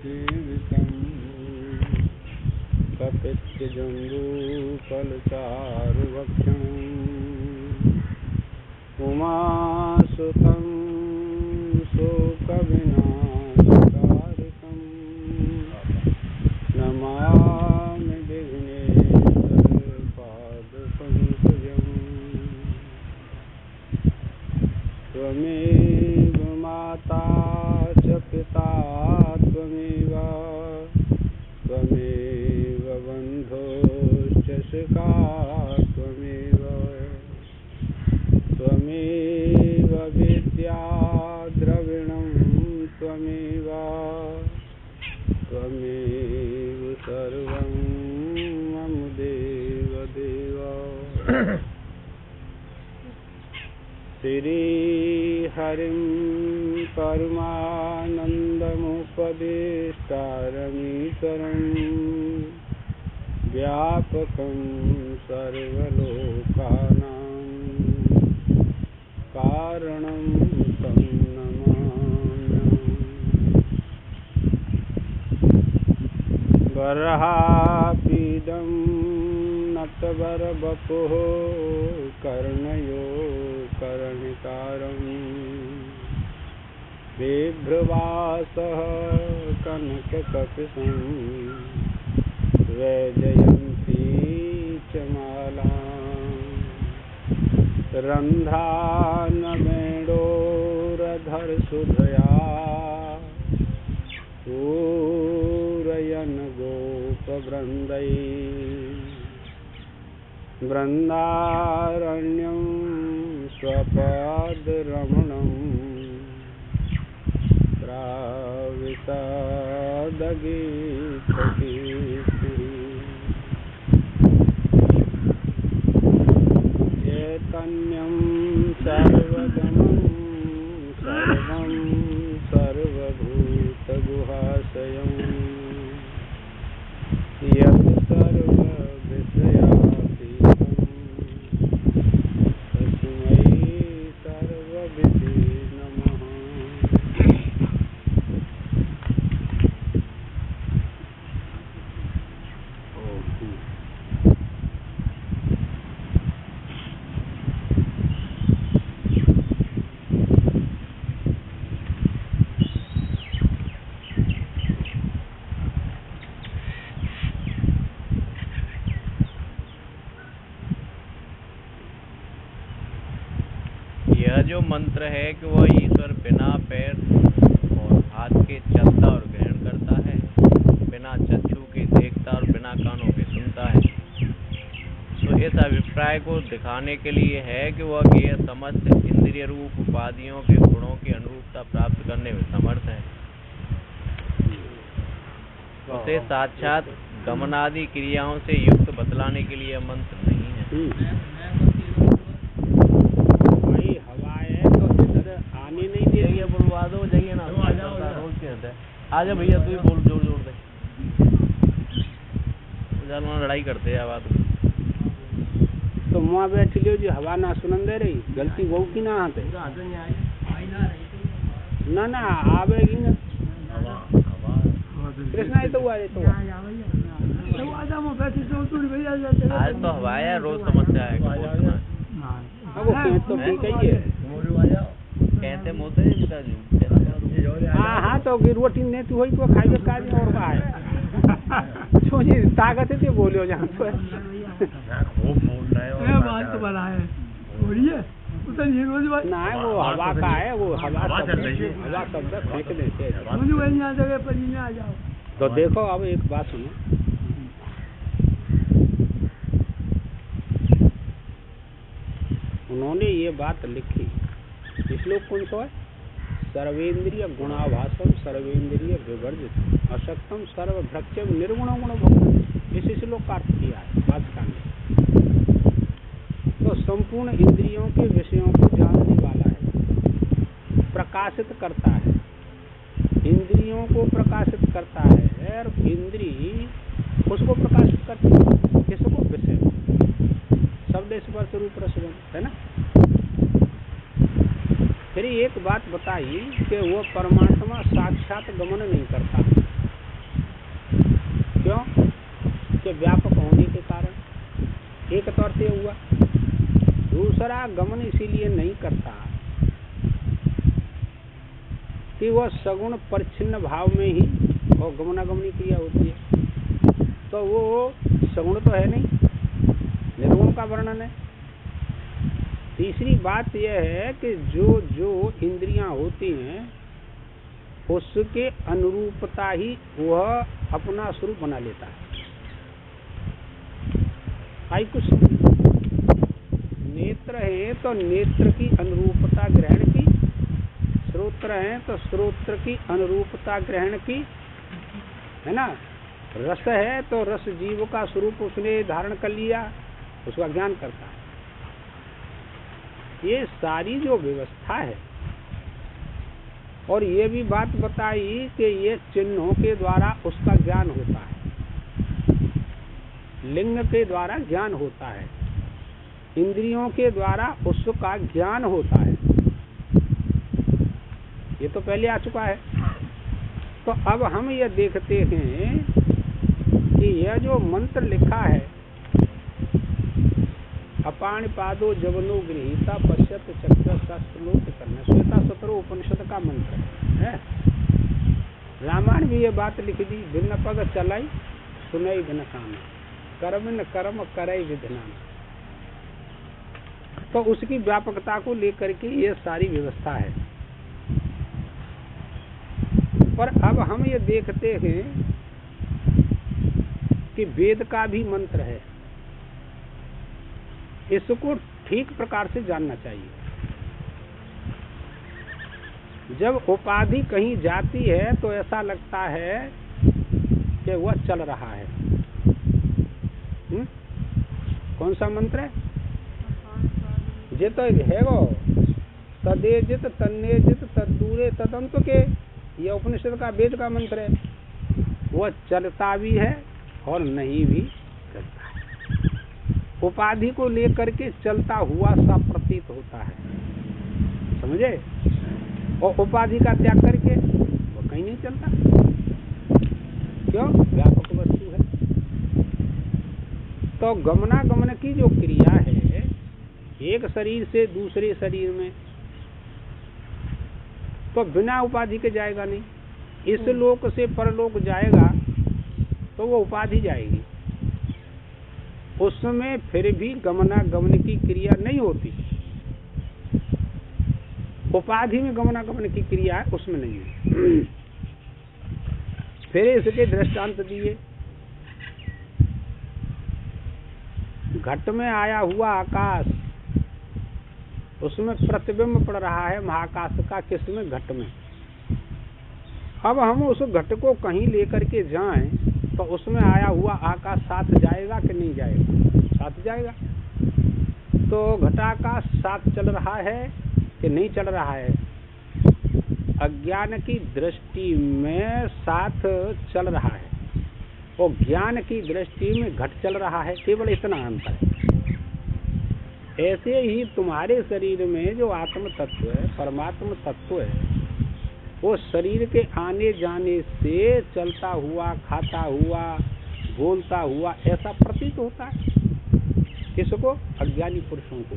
सेवितं कपित्यजम्बूफलचारुभक्षणम् उमासुतं शोकविनाशकारितं नमामि विघ्नेश्वरपादपङ्कजम् त्वमेव माता च पिता त्वमेव बन्धुश्च सखा त्वमेव विद्या द्रविणं त्वमेव सर्वं मम देव श्रीहरिं परमानन्दमुपदेष्टारमीश्वरं व्यापकं सर्वलोकानां कारणं तं नमाम्यहम्। वराहपीडं नटवरवपुः कर्णयो कर्णिकारं बिभ्रवासः कनककपिशं वैजयन्ती च मालां रन्ध्रानवेणोरधरसुधया पूरयन् गोपवृन्दै वृन्दारण्यं स्वपादरमणं प्राविशदगीतकीर्तिः चैतन्यं सर्वगमं सर्वं सर्वभूतगुहाशयं यत् सर्वविषयातीतं तस्मै सर्वविधे नमः। यह जो मंत्र है कि वह ईश्वर बिना पैर और हाथ के चलता और ग्रहण करता है, बिना चक्षु के देखता और बिना कानों के सुनता है, तो इस अभिप्राय को दिखाने के लिए है कि वह ये समस्त इंद्रिय रूप उपाधियों के गुणों की अनुरूपता प्राप्त करने में समर्थ है। उसे साक्षात गमनादि क्रियाओं से युक्त बतलाने के लिए मंत्र नहीं है। बुलवा दो, जाइए ना, आजा भैया, तू ही बोल, जोर जोर दे, लड़ाई करते हैं आवाज। तो मुआ बैठ लियो जी, हवा ना सुनन दे रही, गलती वो की ना आते ना आवेगी ना कृष्णा ही तो हुआ है। तो आज तो हवाया रोज समस्या है। तो ठीक है कहते मोते हाँ तो रोटी नहीं तू हुई तो खाइए काज और का है सोची ताकत है बोलियो जहाँ तो खूब बोल रहे हो बात तो बड़ा है बोलिए उतनी रोज ना वो हवा का है, वो हवा चल रही है, हवा शब्द फेंक देते हैं। मुझे वहीं आ जगह पर ही आ जाओ। तो देखो अब एक बात सुनो, उन्होंने ये बात लिखी, श्लोक कौन सा है? सर्वेन्द्रिय गुणाभासम सर्वेन्द्रिय विवर्जित अशक्तम सर्वभ्रक्षम निर्गुण गुण भोक्तव्य, इस श्लोक का अर्थ किया है भाषा में। तो संपूर्ण इंद्रियों के विषयों को जानने वाला है, प्रकाशित करता है, इंद्रियों को प्रकाशित करता है, और इंद्री उसको प्रकाशित करती है, किसको? विषय, शब्द स्पर्श रूप रस है ना। फिर एक बात बताई कि वो परमात्मा साक्षात गमन नहीं करता, क्यों? कि व्यापक होने के कारण एक तौर से हुआ। दूसरा, गमन इसीलिए नहीं करता कि वह सगुण परिच्छिन्न भाव में ही और गमनागमनी क्रिया होती है, तो वो सगुण तो है नहीं, निर्गुण का वर्णन है। तीसरी बात यह है कि जो जो इंद्रियां होती हैं उसके अनुरूपता ही वह अपना स्वरूप बना लेता है। आई कुछ नेत्र है तो नेत्र की अनुरूपता ग्रहण की, श्रोत्र है तो श्रोत्र की अनुरूपता ग्रहण की, है ना। रस है तो रस जीव का स्वरूप उसने धारण कर लिया, उसका ज्ञान करता है। ये सारी जो व्यवस्था है, और ये भी बात बताई कि ये चिन्हों के द्वारा उसका ज्ञान होता है, लिंग के द्वारा ज्ञान होता है, इंद्रियों के द्वारा उसका ज्ञान होता है। ये तो पहले आ चुका है। तो अब हम ये देखते हैं कि यह जो मंत्र लिखा है, अपाण पादो जवनो गृहीता पश्यत चक्र शास्त्रलोक करना, श्वेता सत्र उपनिषद का मंत्र है। रामायण भी ये बात लिख दी, भिन्न पग चलाई सुनई भिन्न काम, कर्म न कर्म करई विधनाम। तो उसकी व्यापकता को लेकर के ये सारी व्यवस्था है। पर अब हम ये देखते हैं कि वेद का भी मंत्र है, इसको ठीक प्रकार से जानना चाहिए। जब उपाधि कहीं जाती है तो ऐसा लगता है कि वह चल रहा है। कौन सा मंत्र है? जित है वो तदेजित तन्नेजित तद्दूरे तदंत के, यह उपनिषद का वेद का मंत्र है। वह चलता भी है और नहीं भी चलता है। उपाधि को लेकर के चलता हुआ सा प्रतीत होता है, समझे। और उपाधि का त्याग करके वो कहीं नहीं चलता। क्यों? व्यापक वस्तु है। तो गमनागमन की जो क्रिया है एक शरीर से दूसरे शरीर में, तो बिना उपाधि के जाएगा नहीं। इस लोक से परलोक जाएगा तो वो उपाधि जाएगी, उसमें फिर भी गमनागमन की क्रिया नहीं होती। उपाधि में गमनागमन की क्रिया है, उसमें नहीं है। फिर इसके दृष्टांत दिए, घट में आया हुआ आकाश, उसमें प्रतिबिंब पड़ रहा है महाकाश का, किसमें? घट में। अब हम उस घट को कहीं लेकर के जाएं तो उसमें आया हुआ आकाश साथ जाएगा कि नहीं जाएगा? साथ जाएगा। तो घटाकाश साथ चल रहा है कि नहीं चल रहा है? अज्ञान की दृष्टि में साथ चल रहा है और ज्ञान की दृष्टि में घट चल रहा है, केवल इतना अंतर है। ऐसे ही तुम्हारे शरीर में जो आत्म तत्व है, परमात्मा तत्व है, वो शरीर के आने जाने से चलता हुआ, खाता हुआ, बोलता हुआ ऐसा प्रतीत होता है। किसको? अज्ञानी पुरुषों को।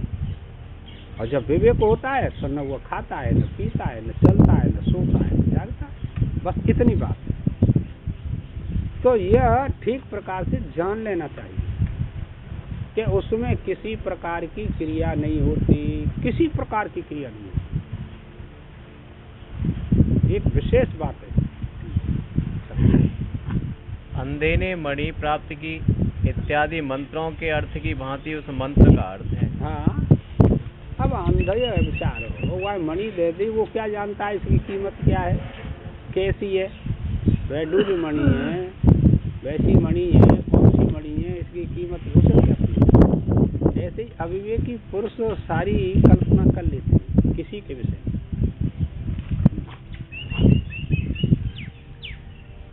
और जब विवेक होता है तो न वो खाता है, न पीता है, न चलता है, न सोता है, न जागता है। बस इतनी बात है। तो यह ठीक प्रकार से जान लेना चाहिए कि उसमें किसी प्रकार की क्रिया नहीं होती, किसी प्रकार की क्रिया नहीं होती। एक विशेष बात है। अंधे ने मणि प्राप्त की इत्यादि मंत्रों के अर्थ की भांति उस मंत्र का अर्थ है। हाँ, अब अंधे विचार हो, वह मणि दे दी, वो क्या जानता है इसकी कीमत क्या है, कैसी है? वह दूध मणि है, वैसी मणि है, कौन सी मणि है, इसकी कीमत उसे क्या पता। ऐसे ही अविवेकी पुरुष सारी कल्पना कर लेते हैं किसी के विषय में।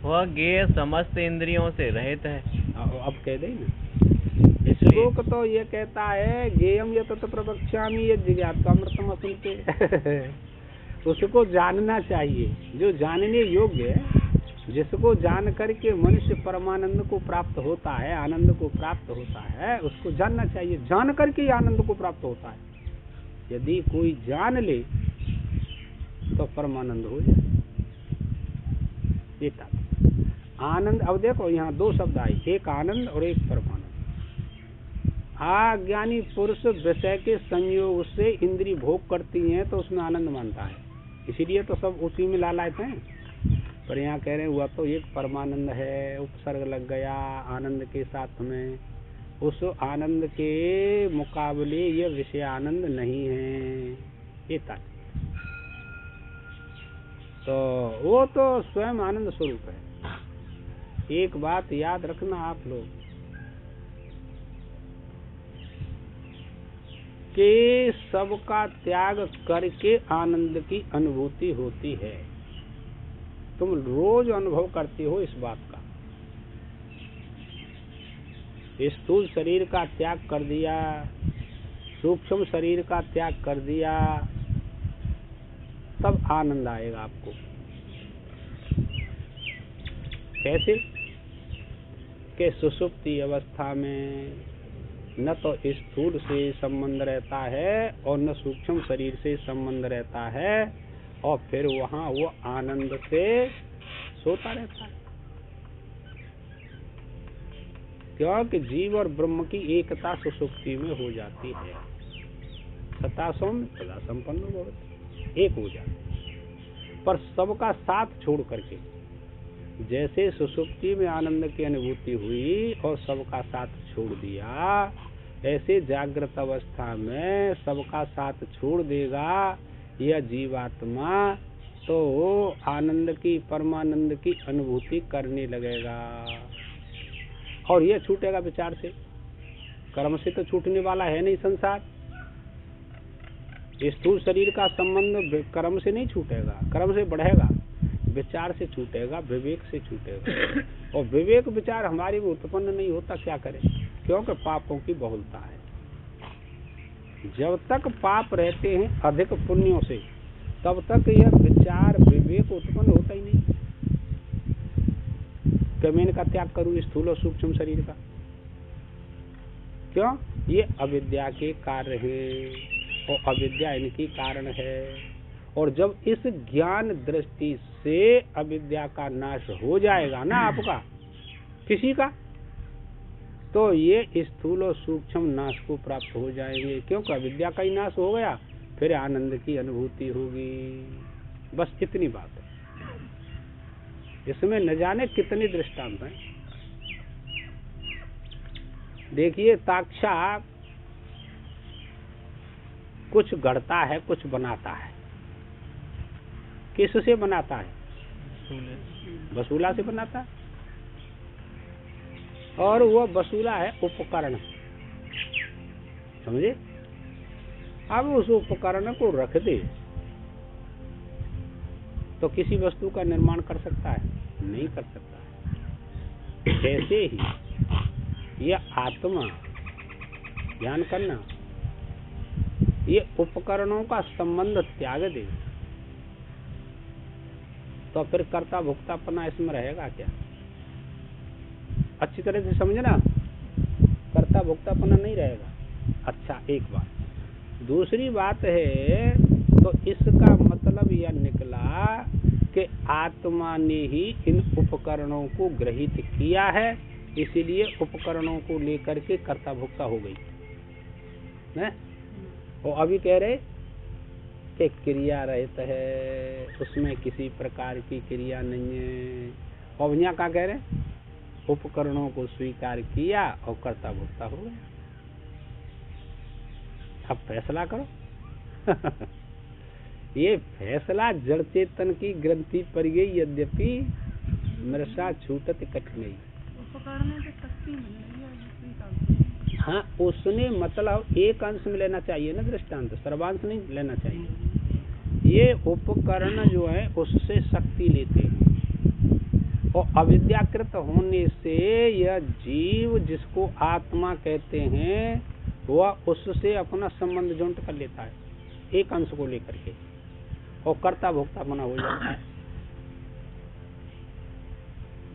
वह ज्ञेय समस्त इंद्रियों से रहित है। अब कह दे ना, श्लोक तो ये कहता है ज्ञेयम यत प्रवक्ष्यामि यत् जिज्ञासामृतम् असुनते। उसको जानना चाहिए, जो जानने योग्य है जिसको जान करके मनुष्य परमानंद को प्राप्त होता है, आनंद को प्राप्त होता है, उसको जानना चाहिए। जान करके ही आनंद को प्राप्त होता है। यदि कोई जान ले तो परमानंद हो जाए। ये आनंद, अब देखो यहाँ दो शब्द आए, एक आनंद और एक परमानंद। अज्ञानी पुरुष विषय के संयोग से इंद्रिय भोग करती हैं तो उसमें आनंद मानता है, इसीलिए तो सब उसी में लालायत हैं। पर यहाँ कह रहे हैं हुआ तो एक परमानंद है, उपसर्ग लग गया आनंद के साथ में। उस आनंद के मुकाबले ये विषय आनंद नहीं है, ये तात्पर्य। तो वो तो स्वयं आनंद स्वरूप है। एक बात याद रखना आप लोग कि सबका त्याग करके आनंद की अनुभूति होती है। तुम रोज अनुभव करते हो इस बात का। स्थूल शरीर का त्याग कर दिया, सूक्ष्म शरीर का त्याग कर दिया, तब आनंद आएगा आपको। कैसे? कि सुषुप्ति अवस्था में न तो स्थूल से संबंध रहता है और न सूक्ष्म शरीर से संबंध रहता है, और फिर वहाँ वो आनंद से सोता रहता है। क्योंकि जीव और ब्रह्म की एकता सुषुप्ति में हो जाती है। सता सौम्य सदा संपन्न भवति, एक हो जाती। पर सबका साथ छोड़ करके, जैसे सुषुप्ति में आनंद की अनुभूति हुई और सबका साथ छोड़ दिया, ऐसे जागृत अवस्था में सबका साथ छोड़ देगा यह जीवात्मा, तो आनंद की, परमानंद की अनुभूति करने लगेगा। और यह छूटेगा विचार से, कर्म से तो छूटने वाला है नहीं संसार। स्थूल शरीर का संबंध कर्म से नहीं छूटेगा, कर्म से बढ़ेगा, विचार से छूटेगा, विवेक से छूटेगा। और विवेक विचार हमारी में उत्पन्न नहीं होता, क्या करें? क्योंकि पापों की बहुलता है। जब तक पाप रहते हैं अधिक पुण्यों से, तब तक यह विचार विवेक उत्पन्न होता ही नहीं। कि मैं इनका त्याग करूं, स्थूल और सूक्ष्म शरीर का। क्यों? ये अविद्या के कार्य है और अविद्या इनकी कारण है। और जब इस ज्ञान दृष्टि से अविद्या का नाश हो जाएगा ना आपका, किसी का, तो ये स्थूल और सूक्ष्म नाश को प्राप्त हो जाएंगे। क्योंकि अविद्या का ही नाश हो गया, फिर आनंद की अनुभूति होगी। बस इतनी बात है। इसमें न जाने कितने दृष्टांत हैं। देखिए, ताक्षा कुछ गढ़ता है, कुछ बनाता है। किससे बनाता है? वसूला से बनाता है। और वह वसूला है उपकरण, समझे? अब उस उपकरण को रख दे तो किसी वस्तु का निर्माण कर सकता है? नहीं कर सकता है। ऐसे ही यह आत्मा, ध्यान करना, ये उपकरणों का संबंध त्याग दे तो फिर कर्ता भोक्तापना इसमें रहेगा क्या? अच्छी तरह से समझना, कर्ता भोक्तापना नहीं रहेगा। अच्छा, एक बात। दूसरी बात है, तो इसका मतलब यह निकला कि आत्मा ने ही इन उपकरणों को ग्रहित किया है, इसीलिए उपकरणों को लेकर के कर्ता भोक्ता हो गई है। और अभी कह रहे कि क्रिया रहित है, उसमें किसी प्रकार की क्रिया नहीं है। और यहाँ क्या कह रहे? उपकरणों को स्वीकार किया और कर्ता भोक्ता हो गया। अब फैसला करो। ये फैसला जड़ चेतन की ग्रंथि पर गई, यद्यपि मृषा छूटत कठिनाई। हाँ, उसने मतलब एक अंश में लेना चाहिए ना दृष्टांत, सर्वांश नहीं लेना चाहिए। ये उपकरण जो है उससे शक्ति लेते हैं, और अविद्याकृत होने से यह जीव, जिसको आत्मा कहते हैं, वह उससे अपना संबंध जोड़ कर लेता है, एक अंश को लेकर के, और कर्ता भोक्ता बना हो जाता है।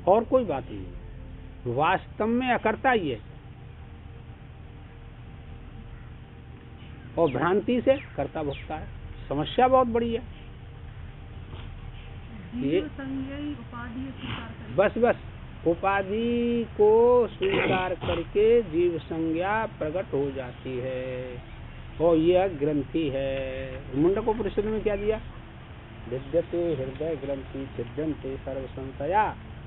और कोई बात नहीं। वास्तव में अकर्ता ही है और भ्रांति से कर्ता भोक्ता है। समस्या बहुत बड़ी है ये। बस उपाधि को स्वीकार करके जीव संज्ञा प्रकट हो जाती है और यह ग्रंथि है। मुंडकोपनिषद में क्या दिया? विद्यते हृदय ग्रंथि छिद्यन्ते सर्व संशया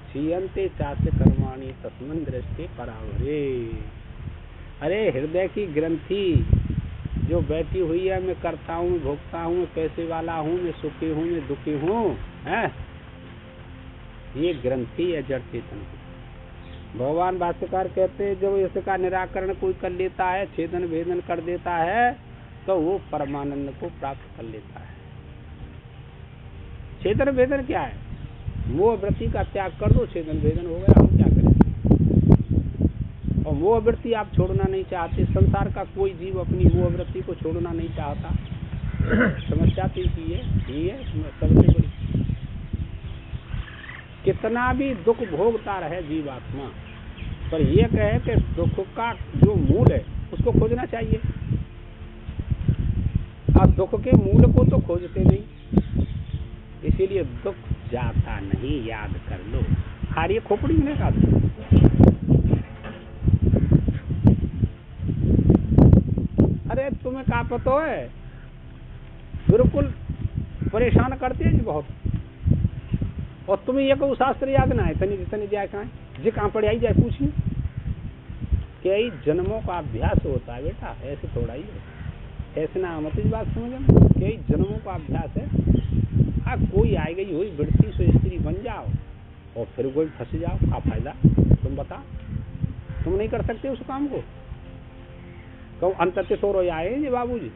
क्षीयन्ते चास्य कर्माणि तस्मिन् दृष्टे परावरे। अरे हृदय की ग्रंथि जो बैठी हुई है, मैं करता हूँ, भोगता हूँ, मैं पैसे वाला हूँ, मैं सुखी हूँ, मैं दुखी हूँ, है ये ग्रंथि है जड़ चेतन की। भगवान भाष्यकार कहते हैं जब इसका निराकरण कोई कर लेता है, छेदन भेदन कर देता है, तो वो परमानंद को प्राप्त कर लेता है। छेदन भेदन क्या है? मोह वृत्ति का त्याग कर दो, छेदन भेदन हो गया। हम क्या करें? और मोह वृत्ति आप छोड़ना नहीं चाहते। संसार का कोई जीव अपनी मोह वृत्ति को छोड़ना नहीं चाहता। समस्या तो ये है सबसे बड़ी। कितना भी दुख भोगता रहे जीवात्मा, पर यह कहे कि दुख का जो मूल है उसको खोजना चाहिए। आप दुख के मूल को तो खोजते नहीं, इसीलिए दुख जाता नहीं, याद कर लो। हारिए खोपड़ी में का अरे तुम्हें क्या पता है, बिल्कुल परेशान करते हैं जी बहुत। और तुम्हें ये को शास्त्र याद ना है, तनी जाए कहाँ जी, कहाँ पढ़े आई जाए पूछिए। कई जन्मों का अभ्यास होता है बेटा, ऐसे थोड़ा ही है। ऐसे ना मत इस बात समझ में, कई जन्मों का अभ्यास है। हाँ कोई आई गई हुई बढ़ती सो स्त्री बन जाओ और फिर कोई फंस जाओ, क्या फायदा? तुम बता, तुम नहीं कर सकते उस काम को। कहूँ अंत तो रो आए जी बाबू जी,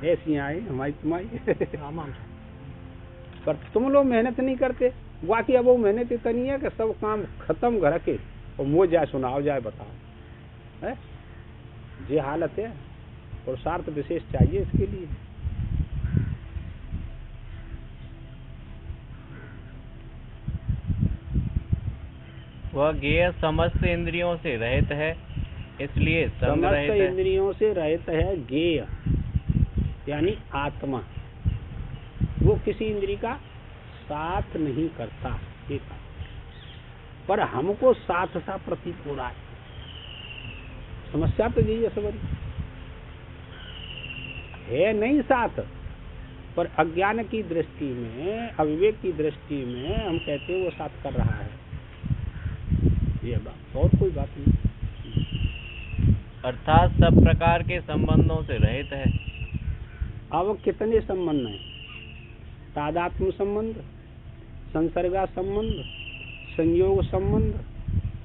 ऐसी आए हमारी तुम्हारी पर तुम लोग मेहनत नहीं करते। बाकी अब वो मेहनत इतनी है कि सब काम खत्म घर के और मुझे जाए सुनाओ जाए बताओ है, ये हालत है। और स्वार्थ विशेष चाहिए इसके लिए। वह ज्ञेय समस्त इंद्रियों से रहित है, इसलिए समस्त इंद्रियों से रहित है। ज्ञेय यानी आत्मा, वो किसी इंद्री का साथ नहीं करता, एक पर हमको साथ सा प्रतीत हो रहा है। समस्या तो यही है, सब है नहीं साथ, पर अज्ञान की दृष्टि में, अविवेक की दृष्टि में हम कहते हैं वो साथ कर रहा है। ये बात और कोई बात नहीं। अर्थात सब प्रकार के संबंधों से रहित है। अब कितने संबंध हैं? तादात्म्य संबंध, संसर्गा संबंध, संयोग संबंध,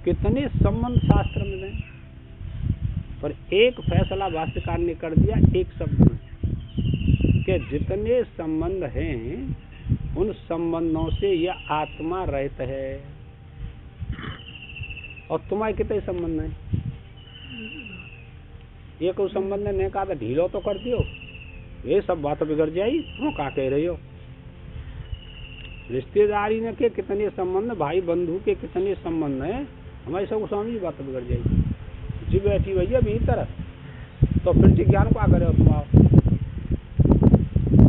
कितने संबंध शास्त्र में हैं। पर एक फैसला भाष्यकार ने कर दिया एक शब्द में कि जितने संबंध हैं उन संबंधों से यह आत्मा रहित है। और तुम्हारे कितने संबंध हैं? ये कोई संबंध नहीं कहा था, ढीलो तो कर दियो, ये सब बात बिगड़ जाई। तुम क्या कह रही हो? रिश्तेदारी ने के कितने संबंध, भाई बंधु के कितने संबंध हैं, हमारी सब स्वामी बात बिगड़ जाएगी। जी बैठी भैया भीतर, तो फिर जी ज्ञान क्या करे तुम? आओ,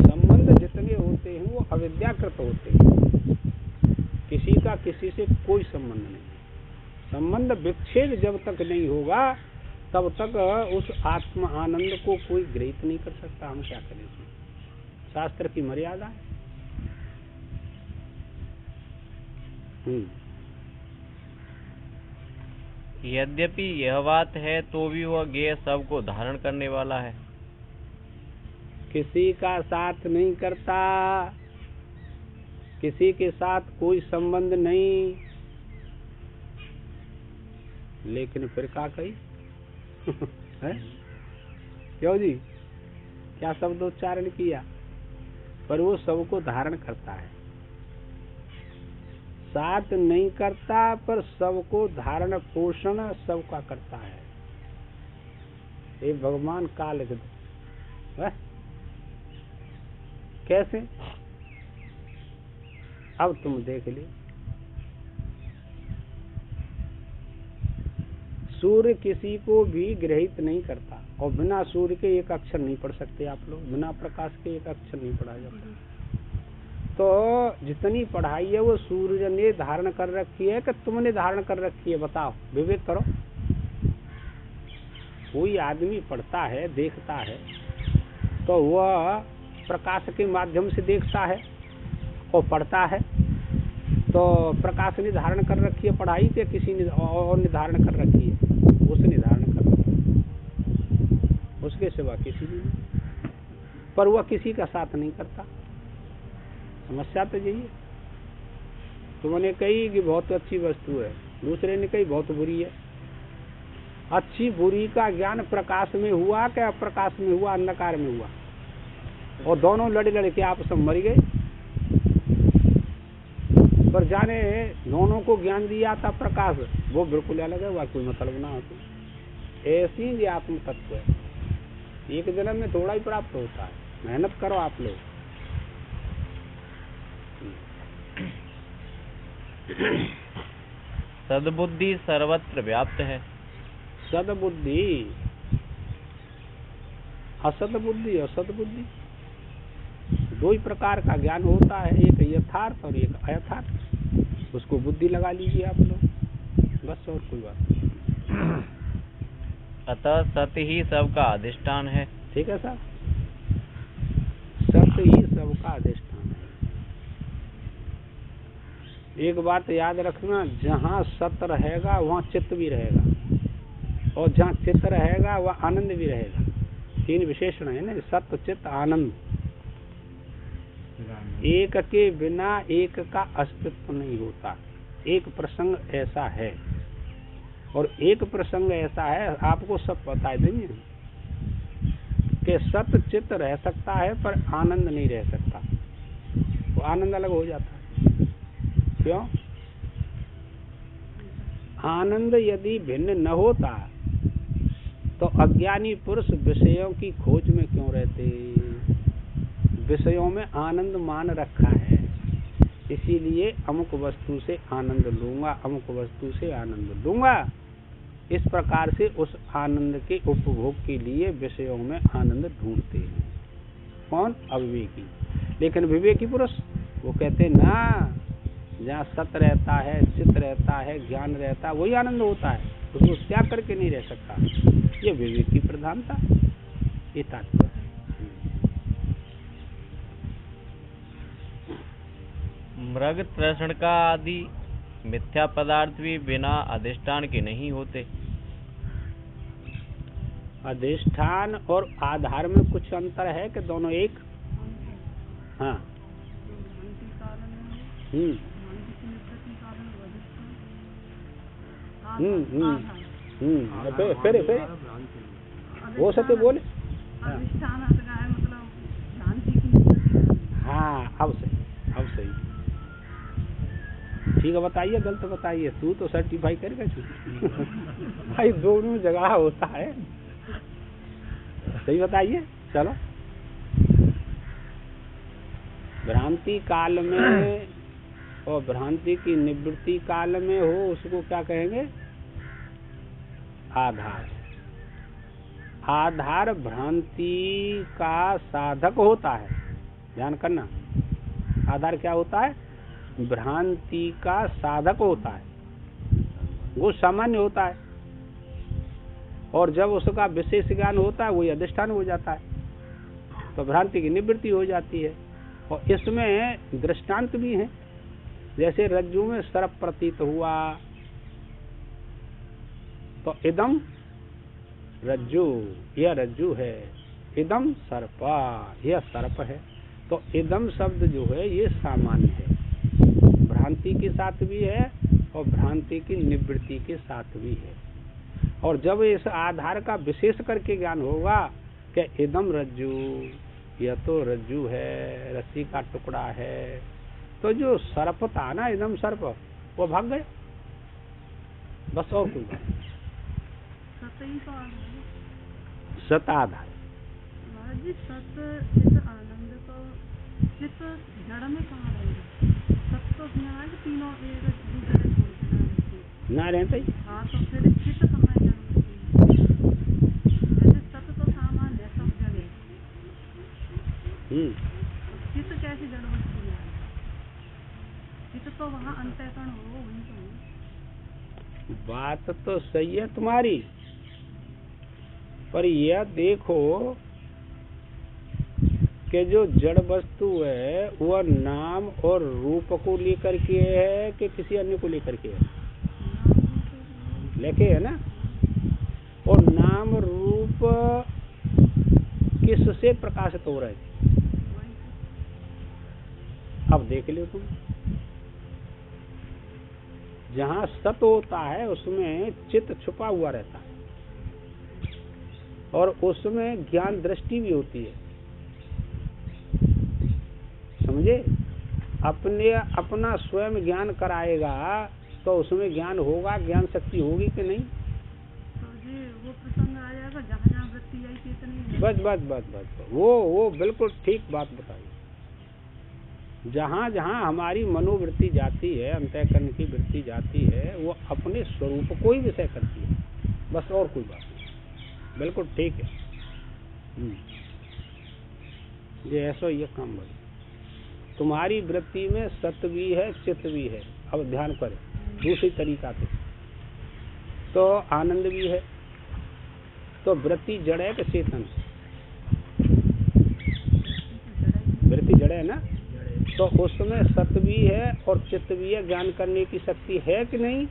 संबंध जितने होते हैं वो अविद्याकृत होते हैं। किसी का किसी से कोई संबंध नहीं। संबंध विच्छेद जब तक नहीं होगा तब तक उस आत्म आनंद को कोई ग्रहित नहीं कर सकता। हम क्या करें? शास्त्र की मर्यादा है। यद्यपि यह बात है तो भी वह ज्ञेय सबको धारण करने वाला है। किसी का साथ नहीं करता, किसी के साथ कोई संबंध नहीं, लेकिन फिर क्या कही है? क्यों जी, क्या शब्दोच्चारण किया? पर वो सबको धारण करता है। साथ नहीं करता पर सबको धारण पोषण सबका करता है। ये भगवान का लिख दो कैसे? अब तुम देख ली, सूर्य किसी को भी ग्रहित नहीं करता, और बिना सूर्य के एक अक्षर नहीं पढ़ सकते आप लोग, बिना प्रकाश के एक अक्षर नहीं पढ़ा जाता। तो जितनी पढ़ाई है वो सूर्य ने धारण कर रखी है कि तुमने धारण कर रखी है, बताओ, विवेक करो। कोई आदमी पढ़ता है, देखता है, तो वह प्रकाश के माध्यम से देखता है और पढ़ता है, तो प्रकाश ने धारण कर रखी है पढ़ाई के किसी ने और ने धारण कर रखी है, उसने धारण कर रखी है, उसके सिवा किसी ने नहीं, पर वह किसी का साथ नहीं करता। समस्या तो यही है। तुमने कही कि बहुत अच्छी वस्तु है, दूसरे ने कही बहुत बुरी है। अच्छी बुरी का ज्ञान प्रकाश में हुआ क्या अप्रकाश में हुआ, अंधकार में हुआ, और दोनों लड़े लड़े के आपस में मर गए। पर जाने दोनों को ज्ञान दिया था प्रकाश, वो बिल्कुल अलग है, वह कोई मतलब ना होती। ऐसी ही आत्म तत्व है, एक जन्म में थोड़ा ही प्राप्त होता है, मेहनत करो आप लोग। सद्बुद्धि सर्वत्र व्याप्त है। सद्बुद्धि, असद्बुद्धि, असद्बुद्धि, दो ही प्रकार का ज्ञान होता है, एक यथार्थ और एक अयथार्थ। उसको बुद्धि लगा लीजिए आप लोग, बस, और कोई बात नहीं। अतः सत्य ही सबका अधिष्ठान है। ठीक है सर, सत्य ही सबका अधिष्ठान है। एक बात याद रखना, जहाँ सत्य रहेगा वहाँ चित्त भी रहेगा, और जहाँ चित्त रहेगा वहाँ आनंद भी रहेगा। तीन विशेषण है ना, सत्य, चित्त, आनंद। एक के बिना एक का अस्तित्व नहीं होता। एक प्रसंग ऐसा है, और एक प्रसंग ऐसा है, आपको सब बता देंगे कि सत्य चित्त रह सकता है पर आनंद नहीं रह सकता। वो आनंद अलग हो जाता है। क्यों? आनंद यदि भिन्न न होता तो अज्ञानी पुरुष विषयों की खोज में क्यों रहते? विषयों में आनंद मान रखा है, इसीलिए अमुक वस्तु से आनंद लूंगा, अमुक वस्तु से आनंद लूंगा। इस प्रकार से उस आनंद के उपभोग के लिए विषयों में आनंद ढूंढते हैं। कौन? अविवेकी। लेकिन विवेकी पुरुष वो कहते ना, जहाँ सत्य रहता है, चित्त रहता है, ज्ञान रहता है, वही आनंद होता है, उसको त्याग करके नहीं रह सकता। ये विवेक की प्रधानता, ये तात्पर्य। मृग तृष्ण का आदि मिथ्या पदार्थ भी बिना अधिष्ठान के नहीं होते। अधिष्ठान और आधार में कुछ अंतर है कि दोनों एक? हाँ। फिर वो सत्य बोले। हाँ, अब सही। ठीक है, बताइए, गलत बताइए, तू तो सर्टिफाई करेगा भाई, दोनों जगह होता है, सही बताइए। चलो, भ्रांति काल में और भ्रांति की निवृत्ति काल में हो, उसको क्या कहेंगे? आधार। आधार भ्रांति का साधक होता है, ध्यान करना। आधार क्या होता है? भ्रांति का साधक होता है, वो सामान्य होता है, और जब उसका विशेष ज्ञान होता है वही अधिष्ठान हो जाता है, तो भ्रांति की निवृत्ति हो जाती है। और इसमें दृष्टांत भी हैं, जैसे रज्जु में सर्प प्रतीत हुआ, तो इदम रज्जु, यह रज्जु है, इदम सर्पा, यह सर्प है। तो इदम शब्द जो है ये सामान्य है, भ्रांति के साथ भी है और भ्रांति की निवृत्ति के साथ भी है। और जब इस आधार का विशेष करके ज्ञान होगा कि इदम रज्जु, यह तो रज्जु है, रस्सी का टुकड़ा है, तो जो सर्प था ना, इदम सर्प, वो भाग गए, बस, और कोई बात। सत आधार। ना रहते ही चित्त तो वहाँ अंतःकरण हो वहीं तो। बात तो सही है तुम्हारी, पर यह देखो कि जो जड़ वस्तु है वह नाम और रूप को लेकर के है कि किसी अन्य को लेकर के है? लेके है ना। और नाम रूप किससे प्रकाशित हो रहे हैं? अब देख लो तुम, जहाँ सत होता है उसमें चित्त छुपा हुआ रहता है और उसमें ज्ञान दृष्टि भी होती है, समझे? अपना स्वयं ज्ञान कराएगा तो उसमें ज्ञान होगा, ज्ञान शक्ति होगी कि नहीं? तो जी वो प्रसंग आ जाएगा जहाँ जहाँ वृत्ति आई चेतन। बस वो बिल्कुल ठीक बात बताई। जहाँ जहाँ हमारी मनोवृत्ति जाती है, अंतःकरण की वृत्ति जाती है, वो अपने स्वरूप को ही विषय करती है, बस और कोई बात नहीं। बिल्कुल ठीक है। ये ऐसा ये काम भाई, तुम्हारी वृत्ति में सत्य भी है, चित्त भी है। अब ध्यान करें दूसरी तरीका से, तो आनंद भी है, तो वृत्ति जड़ है कि चेतन? वृत्ति जड़ है ना, तो उसमें सत्य भी है और चित्त भी है, ज्ञान करने की शक्ति है कि नहीं?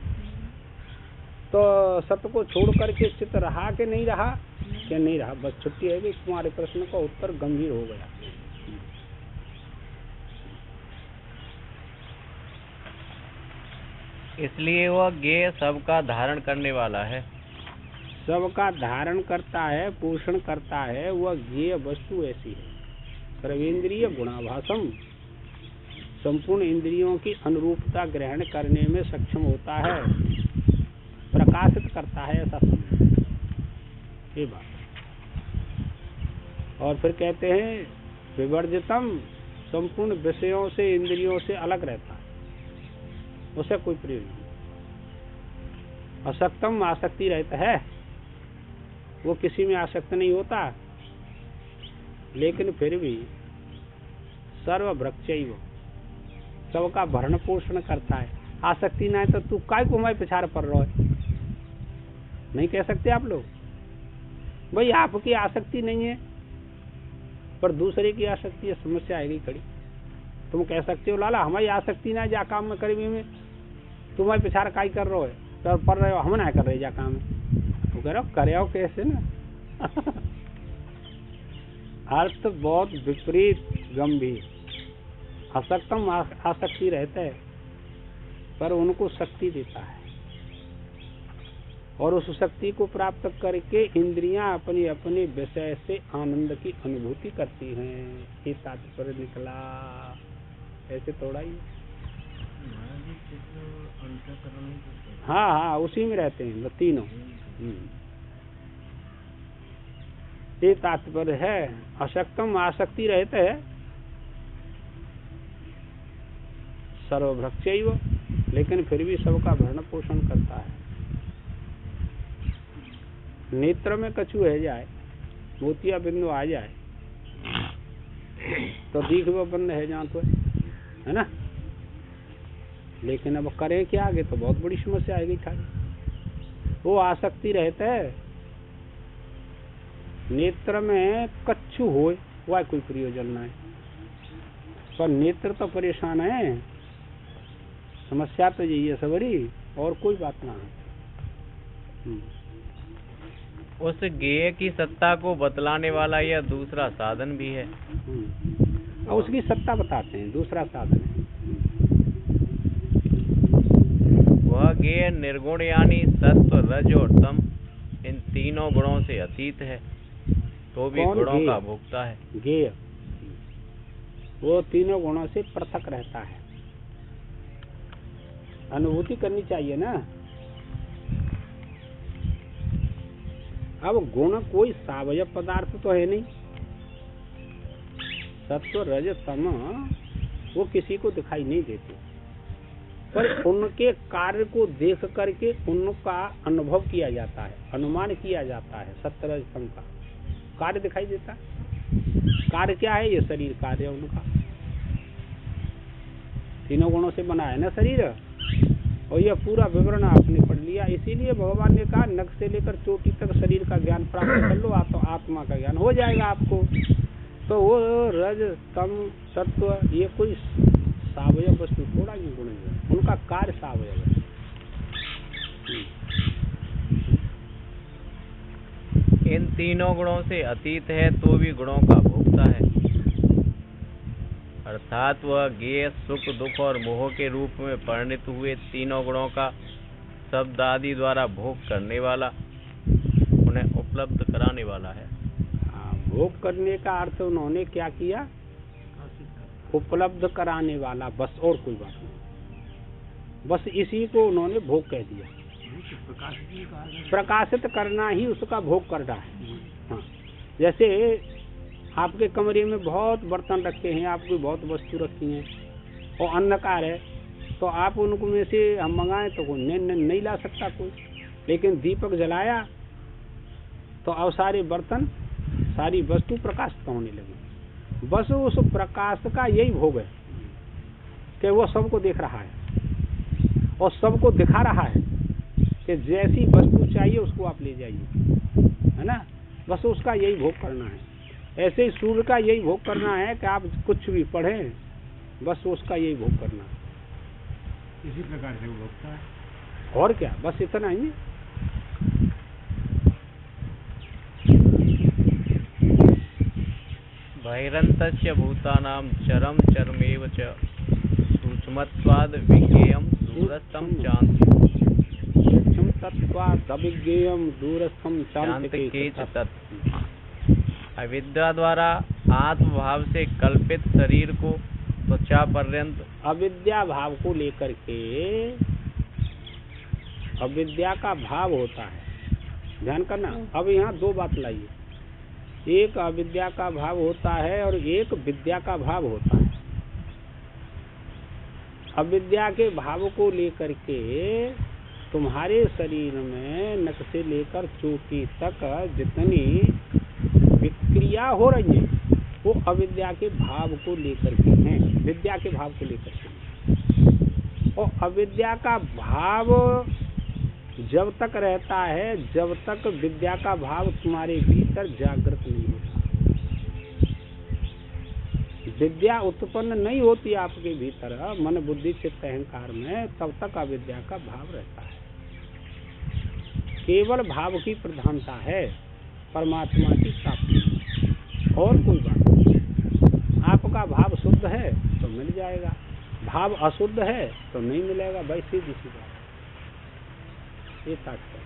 तो सत्य को छोड़ करके चित्त रहा कि नहीं रहा? क्या नहीं रहा? बस छुट्टी है कि तुम्हारे प्रश्न का उत्तर गंभीर हो गया। इसलिए वह ज्ञेय सबका धारण करने वाला है। सबका धारण करता है, पोषण करता है, वह ज्ञेय वस्तु ऐसी है। सर्वेंद्रिय गुणाभासम, संपूर्ण इंद्रियों की अनुरूपता ग्रहण करने में सक्षम होता है, प्रकाशित करता है, ऐसा समझ ये बात। और फिर कहते हैं विवर्जितम, संपूर्ण विषयों से इंद्रियों से अलग रहता है, उसे कोई प्रयोजन नहीं। असक्तम, आसक्ति रहता है, वो किसी में आसक्त नहीं होता, लेकिन फिर भी सर्वभृक्षैव, सबका भरण पोषण करता है। आसक्ति ना है तो तू काय को हमारे पिछाड़ पड़ रहा है? नहीं कह सकते आप लोग भाई आपकी आसक्ति नहीं है पर दूसरे की आसक्ति है, समस्या आएगी खड़ी। तुम कह सकते हो लाला हमारी आसक्ति ना जा काम में करीबी में, तुम्हारे पिछाड़ काय कर रहे हो तो पढ़ रहे हो, हम ना कर रहे जा काम में। तो कह रहे हो करे हो कैसे ना अर्थ बहुत विपरीत गंभीर। असक्तम आसक्ति रहता है पर उनको शक्ति देता है और उस शक्ति को प्राप्त करके इंद्रियां अपने अपने विषय से आनंद की अनुभूति करती हैं। ये तात्पर्य निकला, ऐसे थोड़ा ही। हाँ हाँ उसी में रहते हैं तीनों। ये तात्पर्य है। अशक्तम आसक्ति रहते है सर्वभृक्षैव, लेकिन फिर भी सबका भरण पोषण करता है। नेत्र में कछु है जाए, मोतिया बिंदु आ जाए तो दीख वो बंद है जहाँ तो है ना, लेकिन अब करें क्या आगे तो बहुत बड़ी समस्या आएगी खाली। वो आसक्ति रहता है नेत्र में कच्छु हो, वह कोई प्रयोजन ना है, पर नेत्र तो परेशान है। समस्या तो यही है सबरी, और कोई बात ना है। उस ज्ञेय की सत्ता को बतलाने वाला यह दूसरा साधन भी है। और उसकी सत्ता बताते हैं, दूसरा साधन है। वह ज्ञेय निर्गुण यानी सत्व रज और तम इन तीनों गुणों से अतीत है, तो भी गुणों का भोक्ता है। ज्ञेय वो तीनों गुणों से पृथक रहता है। अनुभूति करनी चाहिए ना। अब गुण कोई सावयव पदार्थ तो है नहीं, सत्व रज तम वो किसी को दिखाई नहीं देते, पर उनके कार्य को देख करके उनका अनुभव किया जाता है, अनुमान किया जाता है। सत्व रज तम का कार्य दिखाई देता है। कार्य क्या है? ये शरीर कार्य है उनका। तीनों गुणों से बना है ना शरीर, और यह पूरा विवरण आपने पढ़ लिया। इसीलिए भगवान ने कहा नख से लेकर चोटी तक शरीर का ज्ञान प्राप्त कर लो, तो आत्मा का ज्ञान हो जाएगा आपको। तो वो रज तम सत्व ये कोई सावयव वस्तु थोड़ा ही गुण है, उनका कार्य सावयव है। इन तीनों गुणों से अतीत है तो भी गुणों का भोक्ता है, अर्थात वह ज्ञेय सुख दुख और मोह के रूप में परिणित हुए तीनों गुणों का शब्द आदि द्वारा भोग करने वाला, उन्हें उपलब्ध कराने वाला है। भोग करने का अर्थ उन्होंने क्या किया? उपलब्ध कराने वाला, बस और कोई बात नहीं। बस इसी को उन्होंने भोग कह दिया। प्रकाशित करना ही उसका भोग कर रहा है। हाँ, जैसे आपके कमरे में बहुत बर्तन रखे हैं, आपकी बहुत वस्तु रखी हैं और अंधकार है, तो आप उनको में से हम मंगाएं तो कोई नहीं ला सकता कोई, लेकिन दीपक जलाया तो अब सारे बर्तन सारी वस्तु प्रकाशित होने लगी। बस उस प्रकाश का यही भोग है कि वो सबको देख रहा है और सबको दिखा रहा है कि जैसी वस्तु चाहिए उसको आप ले जाइए, है ना। बस उसका यही भोग करना है। ऐसे ही सूर्य का यही भोग करना है कि आप कुछ भी पढ़ें, बस उसका यही भोग करना है। इसी प्रकार से वो भोगता है, और क्या, बस इतना ही। बहिरन्तस्य भूतानां चरम चरमेव च सूक्ष्मत्वाद् विज्ञेयं दूरस्थं तत्त्वादविज्ञेयं दूरस्थं चान्तिके च तत्। अविद्या द्वारा आत्मभाव से कल्पित शरीर को त्वचा पर्यंत, अविद्या भाव को लेकर के, अविद्या का भाव होता है, ध्यान करना। अब यहाँ दो बात लाइए, एक अविद्या का भाव होता है और एक विद्या का भाव होता है। अविद्या के भाव को लेकर के तुम्हारे शरीर में नख से लेकर चोटी तक जितनी विक्रिया हो रही है वो अविद्या के भाव को लेकर के हैं, विद्या के भाव को लेकर के। और अविद्या का भाव जब तक रहता है, जब तक विद्या का भाव तुम्हारे भीतर जागृत नहीं होता, विद्या उत्पन्न नहीं होती आपके भीतर मन बुद्धि चित्त अहंकार में, तब तक अविद्या का भाव रहता है। केवल भाव की प्रधानता है परमात्मा की प्राप्ति, और कोई बात नहीं। आपका भाव शुद्ध है तो मिल जाएगा, भाव अशुद्ध है तो नहीं मिलेगा, भाई सीधी सी बात। ये तात्पर्य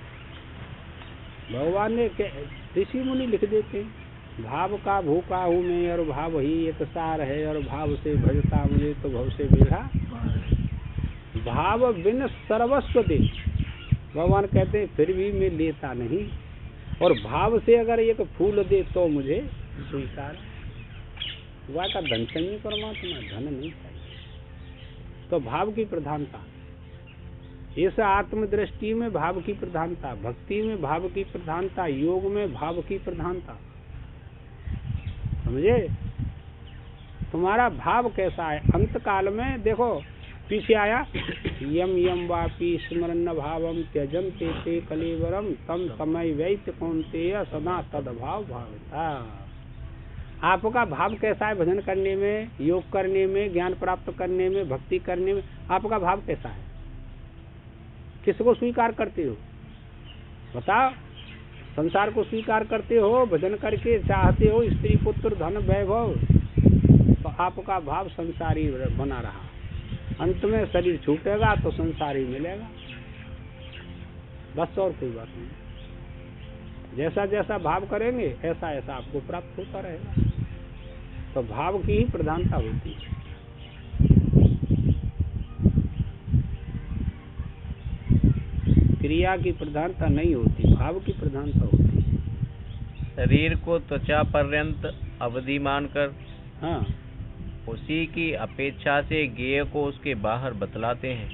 भगवान ने ऋषि मुनि लिख देते हैं, भाव का भूखा हूँ मैं और भाव ही एक सार है, और भाव से भजता मुझे तो भव से बेड़ा, भाव बिन सर्वस्व दे। भगवान कहते हैं फिर भी मैं लेता नहीं, और भाव से अगर एक फूल दे तो मुझे स्वीकार। वह का धन चाहिए परमात्मा, धन नहीं चाहिए। तो भाव की प्रधानता, इस आत्मदृष्टि में भाव की प्रधानता, भक्ति में भाव की प्रधानता, योग में भाव की प्रधानता, समझे। तुम्हारा भाव कैसा है? अंत काल में देखो पीछे आया, यम यम वापी स्मरण भावम त्यजन्ते ते कलेवरम तम समय वैत कौन्तेय सदा तदभाव भावता। आपका भाव कैसा है? भजन करने में, योग करने में, ज्ञान प्राप्त करने में, भक्ति करने में आपका भाव कैसा है? किसको स्वीकार करते हो बताओ? संसार को स्वीकार करते हो, भजन करके चाहते हो स्त्री पुत्र धन वैभव, तो आपका भाव संसारी बना रहा। अंत में शरीर छूटेगा तो संसारी मिलेगा, बस और कोई बात नहीं। जैसा जैसा भाव करेंगे ऐसा ऐसा आपको प्राप्त होता रहेगा। तो भाव की ही प्रधानता होती है। क्रिया की प्रधानता नहीं होती, भाव की प्रधानता होती है। शरीर को त्वचा पर्यंत अवधि मानकर, हाँ, उसी की अपेक्षा से ज्ञेय को उसके बाहर बतलाते हैं।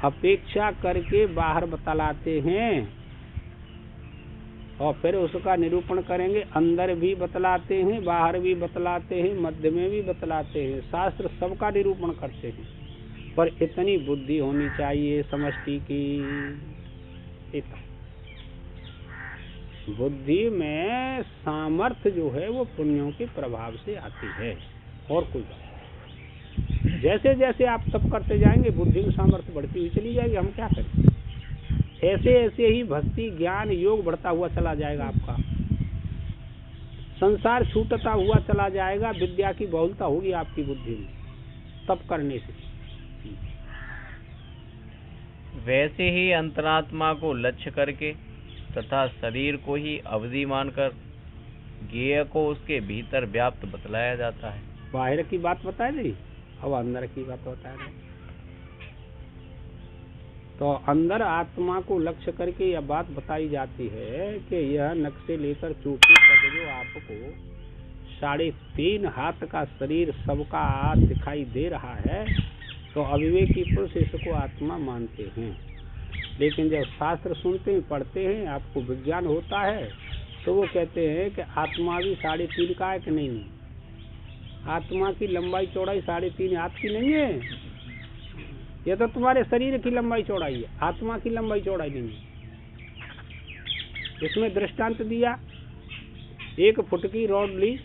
अपेक्षा करके बाहर बतलाते हैं, और फिर उसका निरूपण करेंगे। अंदर भी बतलाते हैं, बाहर भी बतलाते हैं, मध्य में भी बतलाते हैं। शास्त्र सबका निरूपण करते हैं। पर इतनी बुद्धि होनी चाहिए समष्टि की। इतना बुद्धि में सामर्थ्य जो है वो पुण्यों के प्रभाव से आती है, और कोई बात नहीं। जैसे जैसे आप तप करते जाएंगे बुद्धि में सामर्थ्य बढ़ती हुई चली जाएगी। हम क्या करें, ऐसे ऐसे ही भक्ति ज्ञान योग बढ़ता हुआ चला जाएगा आपका, संसार छूटता हुआ चला जाएगा, विद्या की बहुलता होगी आपकी बुद्धि में तप करने से। वैसे ही अंतरात्मा को लक्ष्य करके तथा शरीर को ही अवधि मानकर ज्ञेय को उसके भीतर व्याप्त बतलाया जाता है। बाहर की बात बताए नहीं, अब अंदर की बात बताए नहीं। तो अंदर आत्मा को लक्ष्य करके यह बात बताई जाती है कि यह नख से लेकर चोटी तक जो आपको 3.5 हाथ का शरीर सबका दिखाई दे रहा है, तो अविवेकी पुरुष इसको आत्मा मानते हैं। लेकिन जब शास्त्र सुनते हैं पढ़ते हैं आपको विज्ञान होता है तो वो कहते हैं कि आत्मा भी 3.5 का है कि नहीं है। आत्मा की लंबाई चौड़ाई 3.5 हाथ की नहीं है, यह तो तुम्हारे शरीर की लंबाई चौड़ाई है, आत्मा की लंबाई चौड़ाई नहीं है। इसमें दृष्टांत दिया, 1 फुट की रॉड ली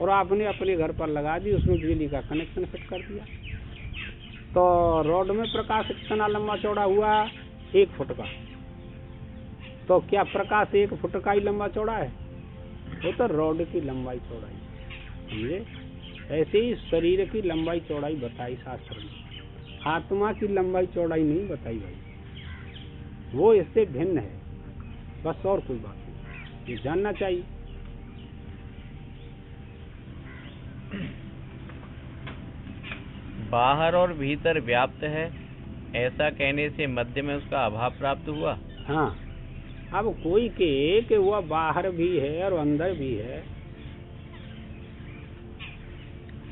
और आपने अपने घर पर लगा दी, उसमें बिजली का कनेक्शन फिट कर दिया, तो रॉड में प्रकाश कितना लंबा चौड़ा हुआ, 1 फुट का। तो क्या प्रकाश 1 फुट का ही लंबा चौड़ा है? वो तो रॉड की लंबाई चौड़ाई, समझे? ऐसे ही शरीर की लंबाई चौड़ाई बताई शास्त्र में, आत्मा की लंबाई चौड़ाई नहीं बताई भाई, वो इससे भिन्न है, बस और कोई बात नहीं, ये जानना चाहिए। बाहर और भीतर व्याप्त है ऐसा कहने से मध्य में उसका अभाव प्राप्त हुआ। हाँ, अब कोई के कि वह बाहर भी है और अंदर भी है,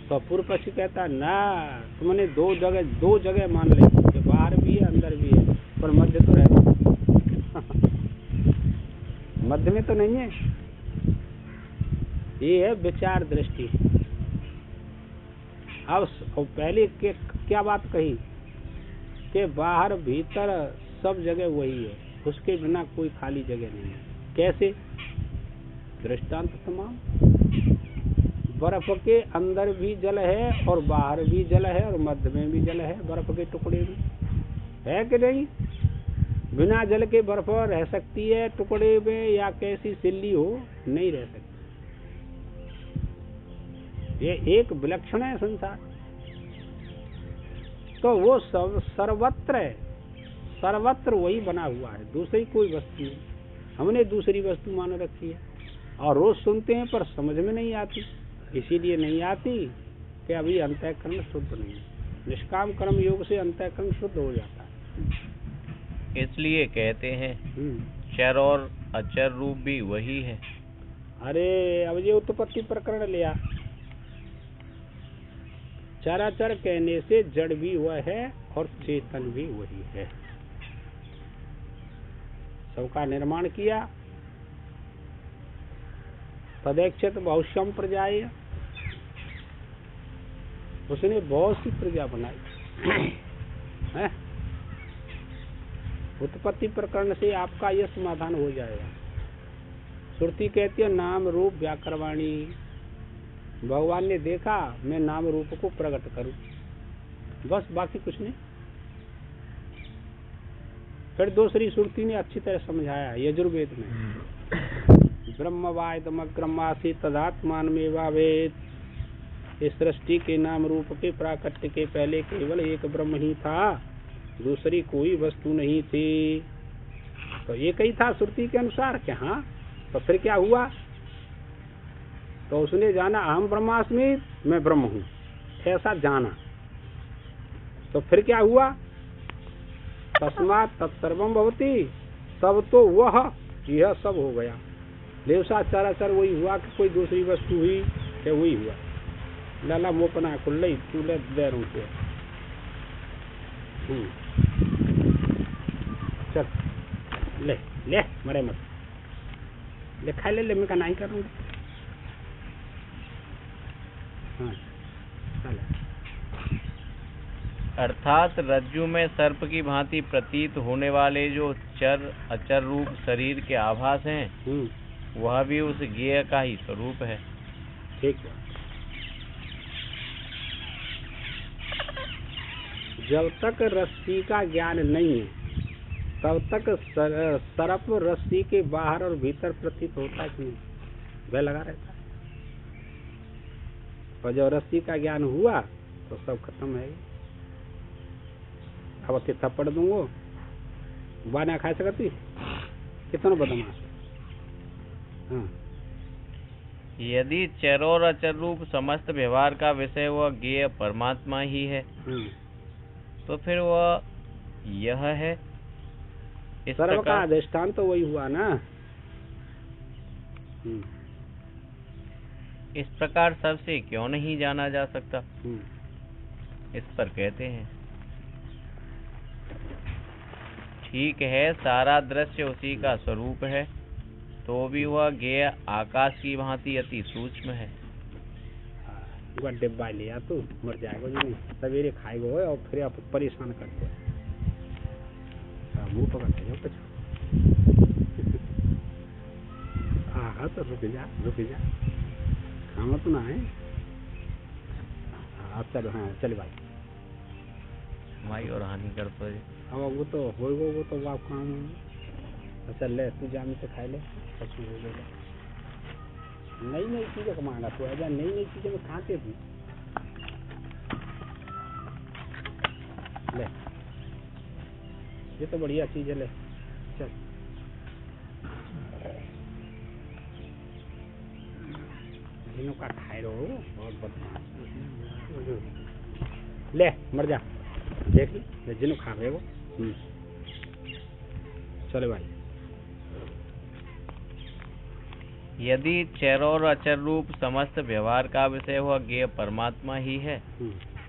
तो पूर्व पक्षी कहता ना, तुमने दो जगह मान ले कि बाहर भी है अंदर भी है, पर मध्य तो है मध्य में तो नहीं है। ये है विचार दृष्टि। अब पहले के क्या बात कही कि बाहर भीतर सब जगह वही है, उसके बिना कोई खाली जगह नहीं है। कैसे? दृष्टांत तमाम, बर्फ के अंदर भी जल है और बाहर भी जल है और मध्य में भी जल है, बर्फ के टुकड़े भी है कि नहीं? बिना जल के बर्फ रह सकती है टुकड़े में, या कैसी सिल्ली हो, नहीं रह सकती। ये एक विलक्षण है संसार, तो वो सब सर्वत्र है, सर्वत्र वही बना हुआ है, दूसरी कोई वस्तु नहीं। हमने दूसरी वस्तु मान रखी है और रोज सुनते हैं पर समझ में नहीं आती, इसीलिए नहीं आती कि अभी अंतःकरण शुद्ध नहीं है। निष्काम कर्म योग से अंतःकरण शुद्ध हो जाता है। इसलिए कहते हैं चर और अचर रूप भी वही है। अरे अब ये उत्पत्ति प्रकरण लिया, चराचर कहने से जड़ भी वह है और चेतन भी वही है। सबका निर्माण किया, तदैक्षत बहुश्यम प्रजाएं, उसने बहुत सी प्रजा बनाई है? उत्पत्ति प्रकरण से आपका यह समाधान हो जाएगा। श्रुति कहती है नाम रूप व्याकरवाणी, भगवान ने देखा मैं नाम रूप को प्रकट करूं, बस बाकी कुछ नहीं। फिर दूसरी श्रुति ने अच्छी तरह समझाया यजुर्वेद में, ब्रह्मवायदमग्रमासी तदात्मानमेवावेद, इस सृष्टि के नाम रूप के प्राकट्य के पहले केवल एक ब्रह्म ही था, दूसरी कोई वस्तु नहीं थी। तो एक ही था श्रुति के अनुसार कि हाँ, तो फिर क्या हुआ? तो उसने जाना अहम ब्रह्मास्मि, मैं ब्रह्म हूँ, ऐसा जाना। तो फिर क्या हुआ? तस्मात् तत्सर्वम भवति, तब तो वह यह सब हो गया। देवसा चराचर वही हुआ कि कोई दूसरी वस्तु हुई कि वही हुआ। लाला मोपना खुल्ले चूल्हे दे रूप चल ले ले मरे मत ले, खा ले मैं का नहीं करूँगा। हाँ चल अर्थात रज्जु में सर्प की भांति प्रतीत होने वाले जो चर अचर रूप शरीर के आभास हैं, वह भी उस ज्ञेय का ही स्वरूप है। ठीक है। जब तक रस्सी का ज्ञान नहीं है तब तक सर्प रस्सी के बाहर और भीतर प्रतीत होता है कि नहीं, वह लगा रहता है। और जब रस्सी का ज्ञान हुआ तो सब खत्म है। अब अति थप्पड़ दूंगो बाना खा सकती कितना बदमाश। हाँ। यदि चर और अचर रूप समस्त व्यवहार का विषय वह ज्ञेय परमात्मा ही है, तो फिर वह यह है। सर्व का अधिष्ठान तो वही हुआ ना। इस प्रकार सबसे क्यों नहीं जाना जा सकता? इस पर कहते हैं, ठीक है, सारा दृश्य उसी का स्वरूप है, तो भी वह ज्ञेय आकाश की भांति अति सूक्ष्म है। वह डिब्बा लिया तू मर जाएगा जी, सवेरे खाएगा और फिर आप परेशान करते हैं। मुंह पकड़ते हो कुछ। हाँ तो रुक जा खाना तो ना है। चलो हाँ चल भाई माई और हानि कर तो अब वो तो होएगा, वो तो आप काम चल ले तू जाम से खाए ले। नई चीजें कमाना तो है, नई चीजें में खाते थे। ले ये तो बढ़िया चीज है, ले चल। जिनों का खाए रहो बहुत बदमाश। ले मर जा, देख ले जिनों खा रहे हो। चले भाई। यदि चर और अचर रूप समस्त व्यवहार का विषय वह ज्ञेय परमात्मा ही है,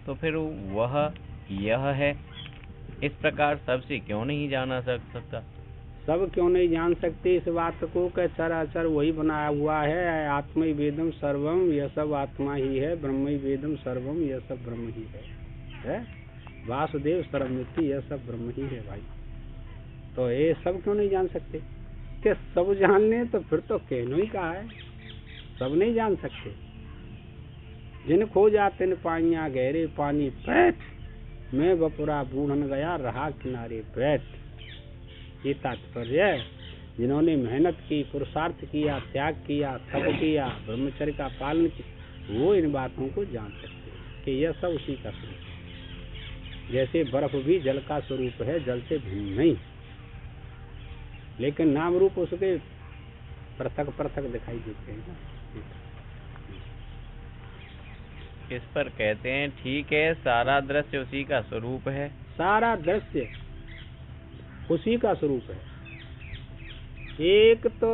तो फिर वह यह है। इस प्रकार सबसे क्यों नहीं जाना सकता? सब क्यों नहीं जान सकते इस बात को कि चराचर वही बनाया हुआ है। आत्मै वेदम सर्वम, यह सब आत्मा ही है। ब्रह्मै वेदम सर्वम, यह सब ब्रह्म ही है। वासुदेव सर्वमिति, यह सब ब्रह्म ही है भाई। तो ये सब क्यों नहीं जान सकते? कि सब जान ले तो फिर तो कहनो ही कहा है, सब नहीं जान सकते। जिन खो जाते न पानिया गहरे पानी पैठ, मैं बपुरा बूढ़न गया रहा किनारे बैठ। ये तात्पर्य है, जिन्होंने मेहनत की, पुरुषार्थ किया, त्याग किया, तप किया, ब्रह्मचर्य का पालन किया, वो इन बातों को जान सकते हैं कि यह सब उसी का स्वरूप है। जैसे बर्फ भी जल का स्वरूप है, जल से भिन्न नहीं, लेकिन नाम रूप उसके पृथक पृथक दिखाई देते हैं ना। इस पर कहते हैं, ठीक है, सारा दृश्य उसी का स्वरूप है। सारा दृश्य उसी का स्वरूप है। एक तो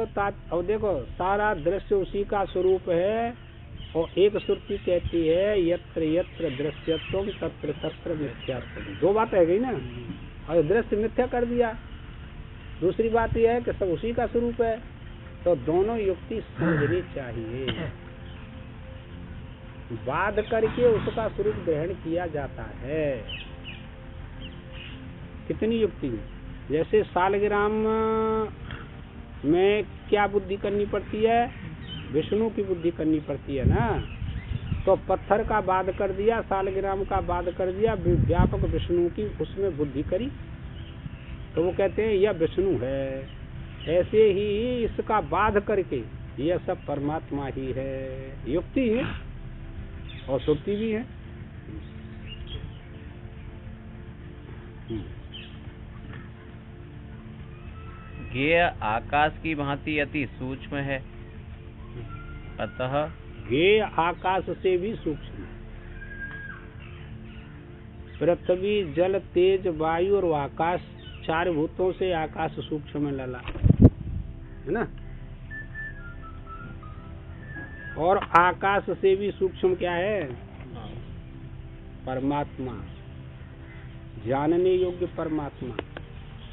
अब देखो, सारा दृश्य उसी का स्वरूप है। और एक श्रुति कहती है, यत्र यत्र दृश्यत्वम तत्र तत्र मिथ्यात्वम। दो बात है गई ना। और दृश्य मिथ्या कर दिया। दूसरी बात यह है कि सब उसी का स्वरूप है। तो दोनों युक्ति समझनी चाहिए। बाध करके उसका स्वरूप ग्रहण किया जाता है। कितनी युक्ति है? जैसे सालग्राम में क्या बुद्धि करनी पड़ती है? विष्णु की बुद्धि करनी पड़ती है ना। तो पत्थर का बाध कर दिया, सालग्राम का बाध कर दिया, व्यापक विष्णु की उसमें बुद्धि करी, तो वो कहते हैं यह विष्णु है। ऐसे ही इसका बाध करके यह सब परमात्मा ही है। युक्ति है और श्रुति भी है। ज्ञेय आकाश की भांति अति सूक्ष्म है, अतः ज्ञेय आकाश से भी सूक्ष्म है। पृथ्वी, जल, तेज, वायु और आकाश, चार भूतों से आकाश सूक्ष्म है लाला, है ना। और आकाश से भी सूक्ष्म क्या है? परमात्मा, जानने योग्य परमात्मा।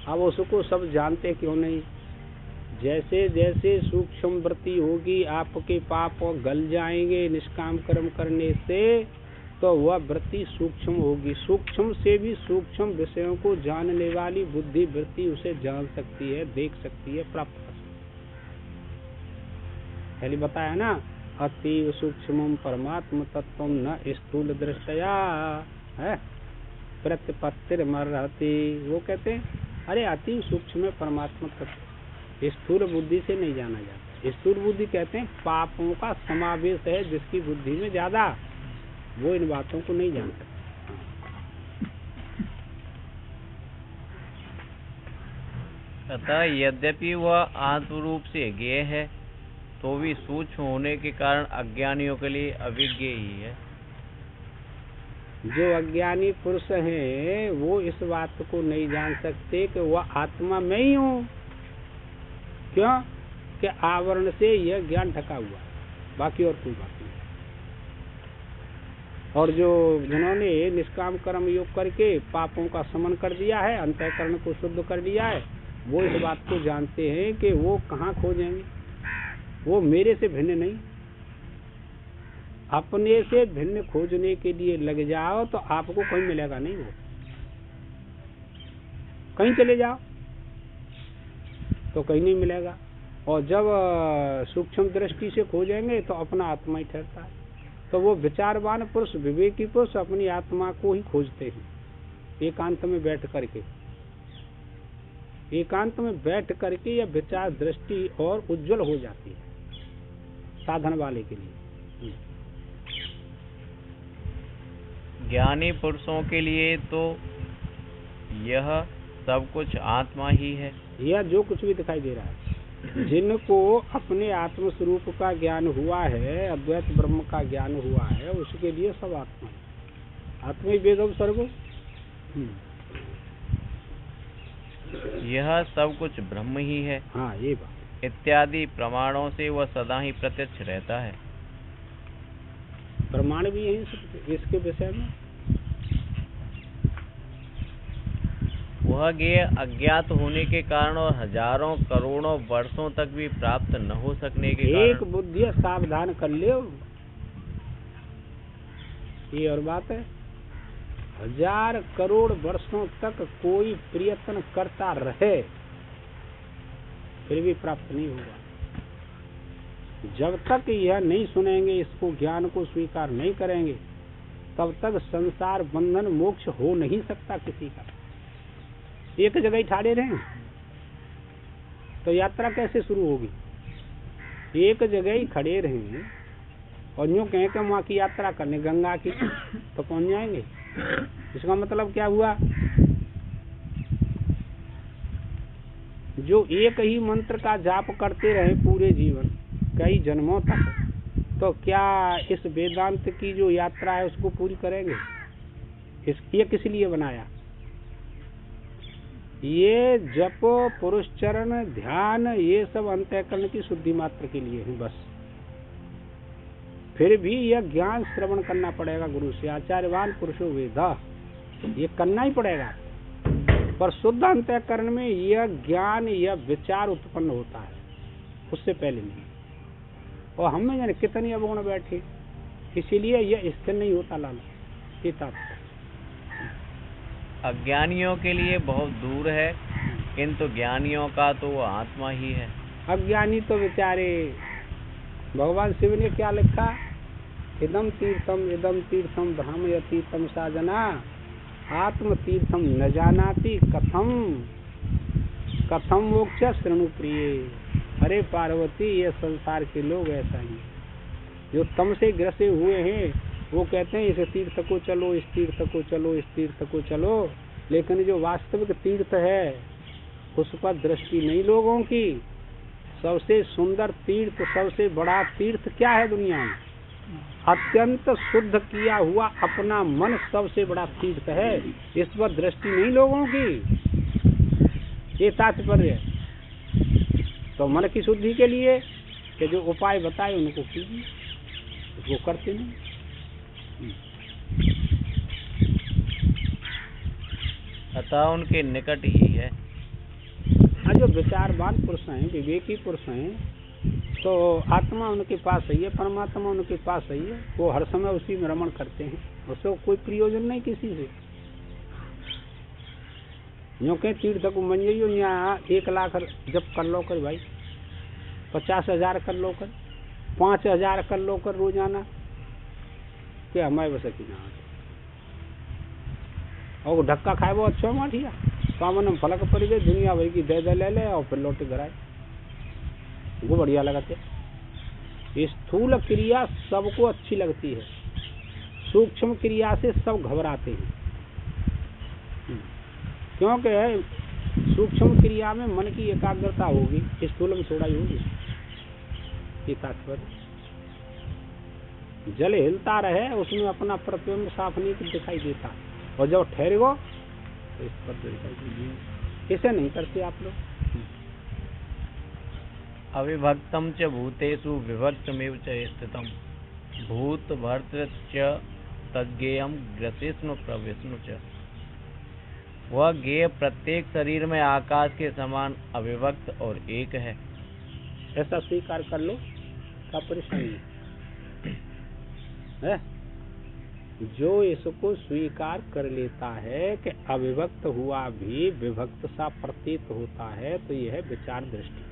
अब उसको सब जानते क्यों नहीं? जैसे जैसे सूक्ष्म वृत्ति होगी, आपके पाप गल जाएंगे निष्काम कर्म करने से, तो वह वृत्ति सूक्ष्म होगी। सूक्ष्म से भी सूक्ष्म विषयों को जानने वाली बुद्धि वृत्ति उसे जान सकती है, देख सकती है, प्राप्त कर सकती है। पहले बताया ना, अतीव सूक्ष्म परमात्म तत्व न स्थूल दृष्टया है प्रतिपत्तिर्मर्हति। वो कहते हैं अरे अति सूक्ष्म में परमात्मा तत्व स्थूल बुद्धि से नहीं जाना जाता। स्थूल बुद्धि कहते हैं पापों का समावेश है जिसकी बुद्धि में ज्यादा, वो इन बातों को नहीं जान सकता। तथा यद्यपि वह आत्म रूप से ज्ञेय है तो भी सूक्ष्म होने के कारण अज्ञानियों के लिए अविज्ञ ही है। जो अज्ञानी पुरुष हैं वो इस बात को नहीं जान सकते कि वह आत्मा में ही हूँ। क्यों? कि आवरण से यह ज्ञान ढका हुआ, बाकी और कोई बात नहीं। और जो जिन्होंने निष्काम कर्म योग करके पापों का शमन कर दिया है, अंतःकरण को शुद्ध कर लिया है, वो इस बात को जानते हैं कि वो कहाँ खोजेंगे, वो मेरे से भिन्न नहीं। अपने से भिन्न खोजने के लिए लग जाओ तो आपको कहीं मिलेगा नहीं। वो कहीं चले जाओ तो कहीं नहीं मिलेगा। और जब सूक्ष्म दृष्टि से खोजेंगे तो अपना आत्मा ही ठहरता है। तो वो विचारवान पुरुष, विवेकी पुरुष अपनी आत्मा को ही खोजते हैं एकांत में बैठ करके। एकांत में बैठ करके यह विचार दृष्टि और उज्जवल हो जाती है साधन वाले के लिए। ज्ञानी पुरुषों के लिए तो यह सब कुछ आत्मा ही है। यह जो कुछ भी दिखाई दे रहा है, जिनको अपने आत्म स्वरूप का ज्ञान हुआ है, अद्वैत ब्रह्म का ज्ञान हुआ है, उसके लिए सब आत्मा है। आत्मा ही वेदम सर्वो। यह सब कुछ ब्रह्म ही है। हाँ, ये बात इत्यादि प्रमाणों से वह सदा ही प्रत्यक्ष रहता है। प्रमाण भी है इसके विषय में। वह ज्ञेय अज्ञात होने के कारण और हजारों करोड़ों वर्षों तक भी प्राप्त न हो सकने के कारण एक बुद्धि सावधान कर ले, ये और बात है। 1000 करोड़ वर्षों तक कोई प्रयत्न करता रहे फिर भी प्राप्त नहीं होगा। जब तक यह नहीं सुनेंगे, इसको ज्ञान को स्वीकार नहीं करेंगे, तब तक संसार बंधन मोक्ष हो नहीं सकता किसी का। एक जगह ही ठाड़े रहें तो यात्रा कैसे शुरू होगी? एक जगह ही खड़े रहें और यूं कहें कि वहां की यात्रा करने गंगा की, तो पहुंच जाएंगे। इसका मतलब क्या हुआ? जो एक ही मंत्र का जाप करते रहे पूरे जीवन, कई जन्मों तक, तो क्या इस वेदांत की जो यात्रा है उसको पूरी करेंगे? ये किस लिए बनाया? ये जप, पुरुषचरण, ध्यान, ये सब अंतःकरण की शुद्धि मात्र के लिए है बस। फिर भी यह ज्ञान श्रवण करना पड़ेगा गुरु से। आचार्यवान पुरुषो वेदा, ये करना ही पड़ेगा। पर शुद्ध अंतःकरण में यह ज्ञान, यह विचार उत्पन्न होता है, उससे पहले नहीं। और हम में जाने कितनी अवगुण बैठे, इसीलिए यह स्थिर नहीं होता लाला। अज्ञानियों के लिए बहुत दूर है, किंतु ज्ञानियों का तो वो आत्मा ही है। अज्ञानी तो बेचारे, भगवान शिव ने क्या लिखा? इदम तीर्थम भ्रामयतीतम साजना आत्म तीर्थम न जानाति कथम मोक्ष शृणु प्रिय। अरे पार्वती, ये संसार के लोग ऐसा ही जो तम से ग्रसे हुए हैं, वो कहते हैं इस तीर्थ को चलो, इस तीर्थ को चलो, इस तीर्थ को चलो, लेकिन जो वास्तविक तीर्थ है उस पर दृष्टि नहीं लोगों की। सबसे सुंदर तीर्थ, सबसे बड़ा तीर्थ क्या है दुनिया में? अत्यंत शुद्ध किया हुआ अपना मन सबसे बड़ा तीर्थ है। इस पर दृष्टि नहीं लोगों की। ये तात्पर्य। तो मन की शुद्धि के लिए कि जो उपाय बताए उनको कीजिए, वो करते नहीं। अतः उनके निकट ही है। जो विचारवान पुरुष हैं, विवेकी पुरुष हैं, तो आत्मा उनके पास ही है, परमात्मा उनके पास ही है, वो हर समय उसी में रमण करते हैं, उससे कोई प्रयोजन नहीं किसी से। यूँ के तीर्थ को मंजरियो यहाँ 1 लाख जब कर लो कर भाई, 50,000 कर लो कर, 5,000 कर लो कर रोजाना, क्या हमारे बस की ना और धक्का खाए वो अच्छा माठिया सामन में फलक पड़ गए, दुनिया भर की दे ले ले और फिर लौटे घर आए, वो बढ़िया लगाते। स्थूल क्रिया सबको अच्छी लगती है, सूक्ष्म क्रिया से सब घबराते हैं, क्योंकि सूक्ष्म क्रिया में मन की एकाग्रता होगी, स्थूल में थोड़ा ही होगी। ये तात्पर्य, जल हिलता रहे उसमें अपना प्रतिबिंब साफ नहीं दिखाई देता, और जब ठहरेगो तो इस पर दिखाई देगी। इसे नहीं करते आप लोग। अविभक्तम च भूतेषु विभक्तमेव च स्थितम भूत भर्तृ च तज्ञेयम ग्रसिष्णु प्रविष्णु च। वह ज्ञेय प्रत्येक शरीर में आकाश के समान अविभक्त और एक है। ऐसा स्वीकार कर लो, क्या परेशानी है? जो इसको स्वीकार कर लेता है कि अविभक्त हुआ भी विभक्त सा प्रतीत होता है, तो यह है विचार दृष्टि,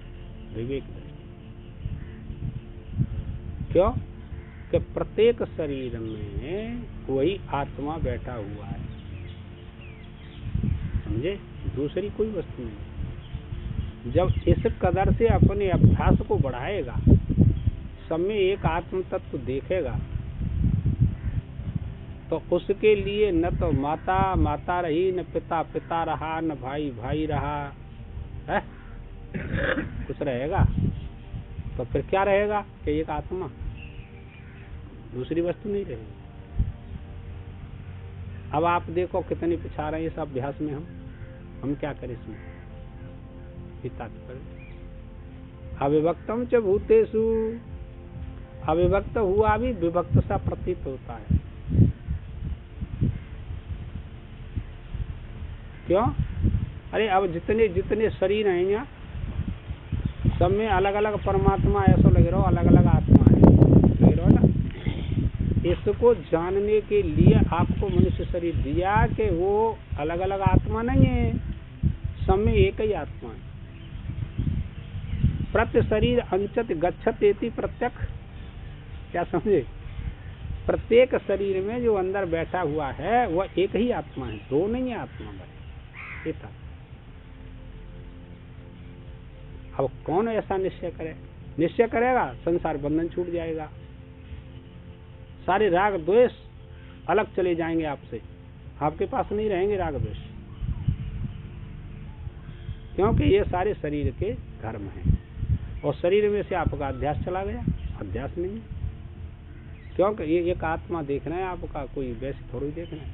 विवेक दृष्टि। क्यों? कि प्रत्येक शरीर में वही आत्मा बैठा हुआ है, समझे? दूसरी कोई वस्तु नहीं। जब इस कदर से अपने अभ्यास को बढ़ाएगा, सब में एक आत्म तत्व देखेगा, तो उसके लिए न तो माता माता रही, न पिता पिता रहा, न भाई भाई रहा, है कुछ रहेगा? तो फिर क्या रहेगा कि एक आत्मा, दूसरी वस्तु नहीं रहेगी। अब आप देखो कितनी पिछा रहे हैं इस अभ्यास में, हम क्या करें इसमें? अविभक्तम च भूतेषु, अविभक्त हुआ भी विभक्त सा प्रतीत होता है। क्यों? अरे अब जितने जितने शरीर हैं यहाँ, सब में अलग अलग परमात्मा, ऐसा लग रहा हो अलग अलग आत्मा है, लग रहा हो ना? इसको जानने के लिए आपको मनुष्य शरीर दिया कि वो अलग अलग आत्मा नहीं है, सब में एक ही आत्मा है। प्रत्य शरीर अंचत गच्छत एति प्रत्यक्ष, क्या समझे? प्रत्येक शरीर में जो अंदर बैठा हुआ है वह एक ही आत्मा है, दो नहीं है आत्मा भाई। अब कौन ऐसा निश्चय करे? निश्चय करेगा संसार बंधन छूट जाएगा, सारे राग द्वेष अलग चले जाएंगे आपसे, आपके पास नहीं रहेंगे राग द्वेष, क्योंकि ये सारे शरीर के धर्म हैं, और शरीर में से आपका अध्यास चला गया, अध्यास नहीं है, क्योंकि ये एक आत्मा देखना है आपका, कोई वैसे थोड़ी देखना है,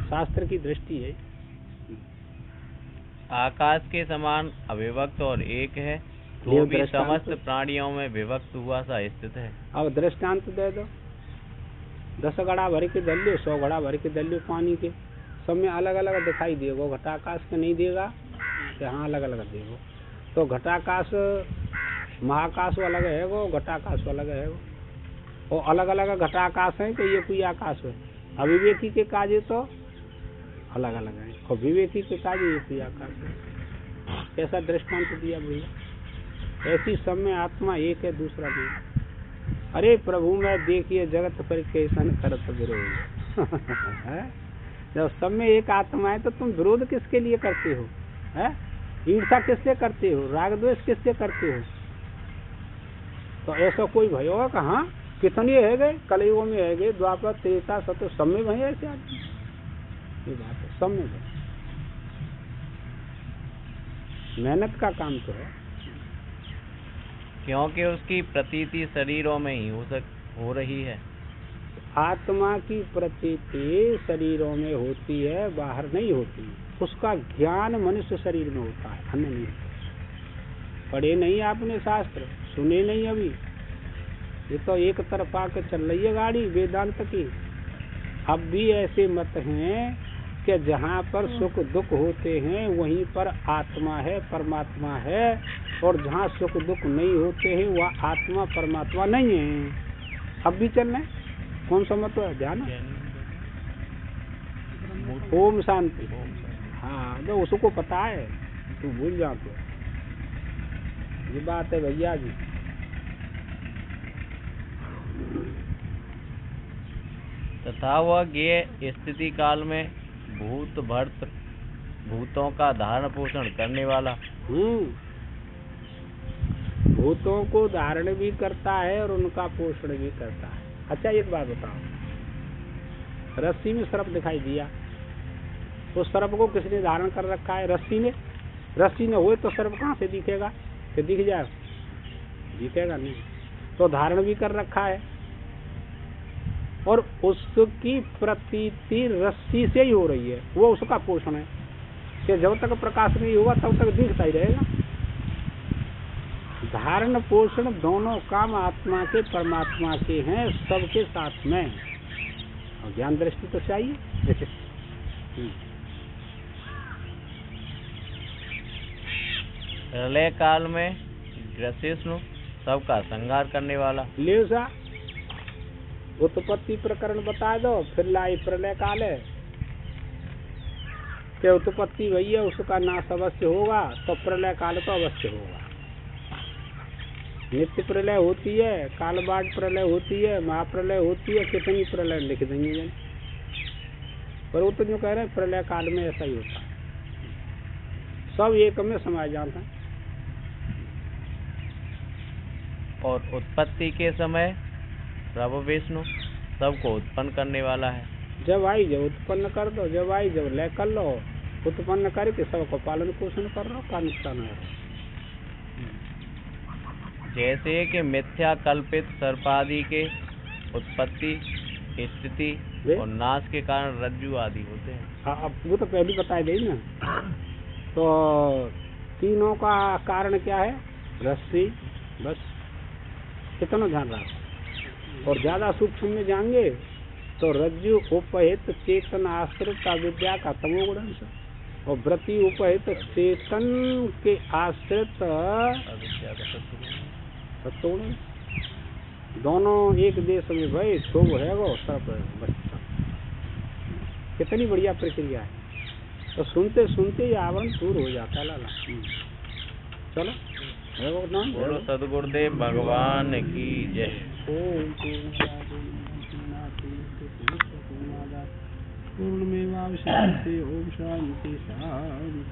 शास्त्र की दृष्टि है। आकाश के समान अविभक्त और एक है, तो भी समस्त प्राणियों में विभक्त हुआ सा स्थित है। अब दृष्टांत दे दो, 10 घड़ा भर के दल्यो, 100 घड़ा भर के दल्यो पानी के, सब में अलग अलग दिखाई देगा, घटाकाश के नहीं देगा, हाँ अलग अलग देगा। तो घटाकाश महाकाश अलग है, वो घटाकाश अलग है, वो अलग अलग घटाकाश है, तो ये कोई आकाश है। अविवेकी के काजे तो अलग अलग है, और विवेकी के काजे ये कोई आकाश है। कैसा दृष्टांत दिया भैया? ऐसी सब में आत्मा एक है, दूसरा नहीं। अरे प्रभु मैं देखिए जगत पर कैसन करत विरोध जब सब में एक आत्मा है तो तुम विरोध किसके लिए करते हो? है ईर्षा किससे करते हो? राग द्वेष किससे करते हो? तो ऐसा कोई भय होगा कहाँ? कितने है गए कलयुगों में है गए, द्वापर त्रेता सत्य सब में भय ऐसे आदमी, ये बात है, सब में भय। मेहनत का काम तो है, क्योंकि उसकी प्रतीति शरीरों में ही हो रही है। आत्मा की प्रतीति शरीरों में होती है, बाहर नहीं होती। उसका ज्ञान मनुष्य शरीर में होता है, अन्य नहीं होता। पढ़े नहीं आपने शास्त्र, सुने नहीं अभी, ये तो एक तरफा के चल रही है गाड़ी वेदांत की। अब भी ऐसे मत हैं कि जहाँ पर सुख दुख होते हैं वहीं पर आत्मा है, परमात्मा है, और जहाँ सुख दुख नहीं होते हैं वह आत्मा परमात्मा नहीं है। अब भी चल रहे हैं। कौन सा मत है? ध्यान है? ओम शांति। हाँ, तो उसको पता है, तू भूल जाते। ये बात है भैया जी। तथा वह ज्ञेय स्थिति काल में भूत भर्त भूतों का धारण पोषण करने वाला। भूतों को धारण भी करता है और उनका पोषण भी करता है। अच्छा, एक बात बताओ, रस्सी में सर्प दिखाई दिया, तो सर्प को किसने धारण कर रखा है? रस्सी ने। रस्सी न हुए तो सर्प कहाँ से दिखेगा? कि दिख जाए? दिखेगा नहीं। तो धारण भी कर रखा है, और उसकी प्रतीति रस्सी से ही हो रही है, वो उसका पोषण है। कि जब तक प्रकाश नहीं होगा तब तक दिखता ही रहेगा। धारण पोषण दोनों काम आत्मा के परमात्मा के हैं, सबके साथ में। और ज्ञान दृष्टि तो चाहिए। प्रलय काल में ग्रसिष्णु सबका संहार करने वाला। ले सा उत्पत्ति प्रकरण बता दो, फिर लाई प्रलय काल है कि उत्पत्ति भैया उसका नाश अवश्य होगा, तो प्रलय काल तो अवश्य होगा। नित्य प्रलय होती है, कालबाढ़ प्रलय होती है, महाप्रलय होती है, कितनी प्रलय लिख देंगे जन। पर वो तो जो कह रहे हैं प्रलय काल में ऐसा ही होता है, सब एक में समा जाता है। और उत्पत्ति के समय प्रभु विष्णु सबको उत्पन्न करने वाला है। जब आई जब उत्पन्न कर दो, जब आई जब लय कर लो, उत्पन्न करके सबको पालन पोषण कर रहा, का नुकसान है। जैसे कि मिथ्या कल्पित सर्पादि के उत्पत्ति स्थिति और नाश के कारण रज्जु आदि होते हैं। अब वो तो पहले बताए दे ना। तो तीनों का कारण क्या है? रस्सी। बस कितना ध्यान रखो। और ज्यादा सूक्ष्म में जाएंगे तो रज्जु उपहित चेतन आश्रित अविद्या का तमोगुण, और वृत्ति उपहित चेतन के आश्रित सत्वगुण। दोनों एक देश में भाई तो है वो सब बच्चा। कितनी बढ़िया प्रक्रिया है। तो सुनते सुनते ये आवरण दूर हो जाता है। लाला चलो, बोलो सदगुरुदेव भगवान की जय। पूर्णमेवावशिष्यते। ओम शांति शांति।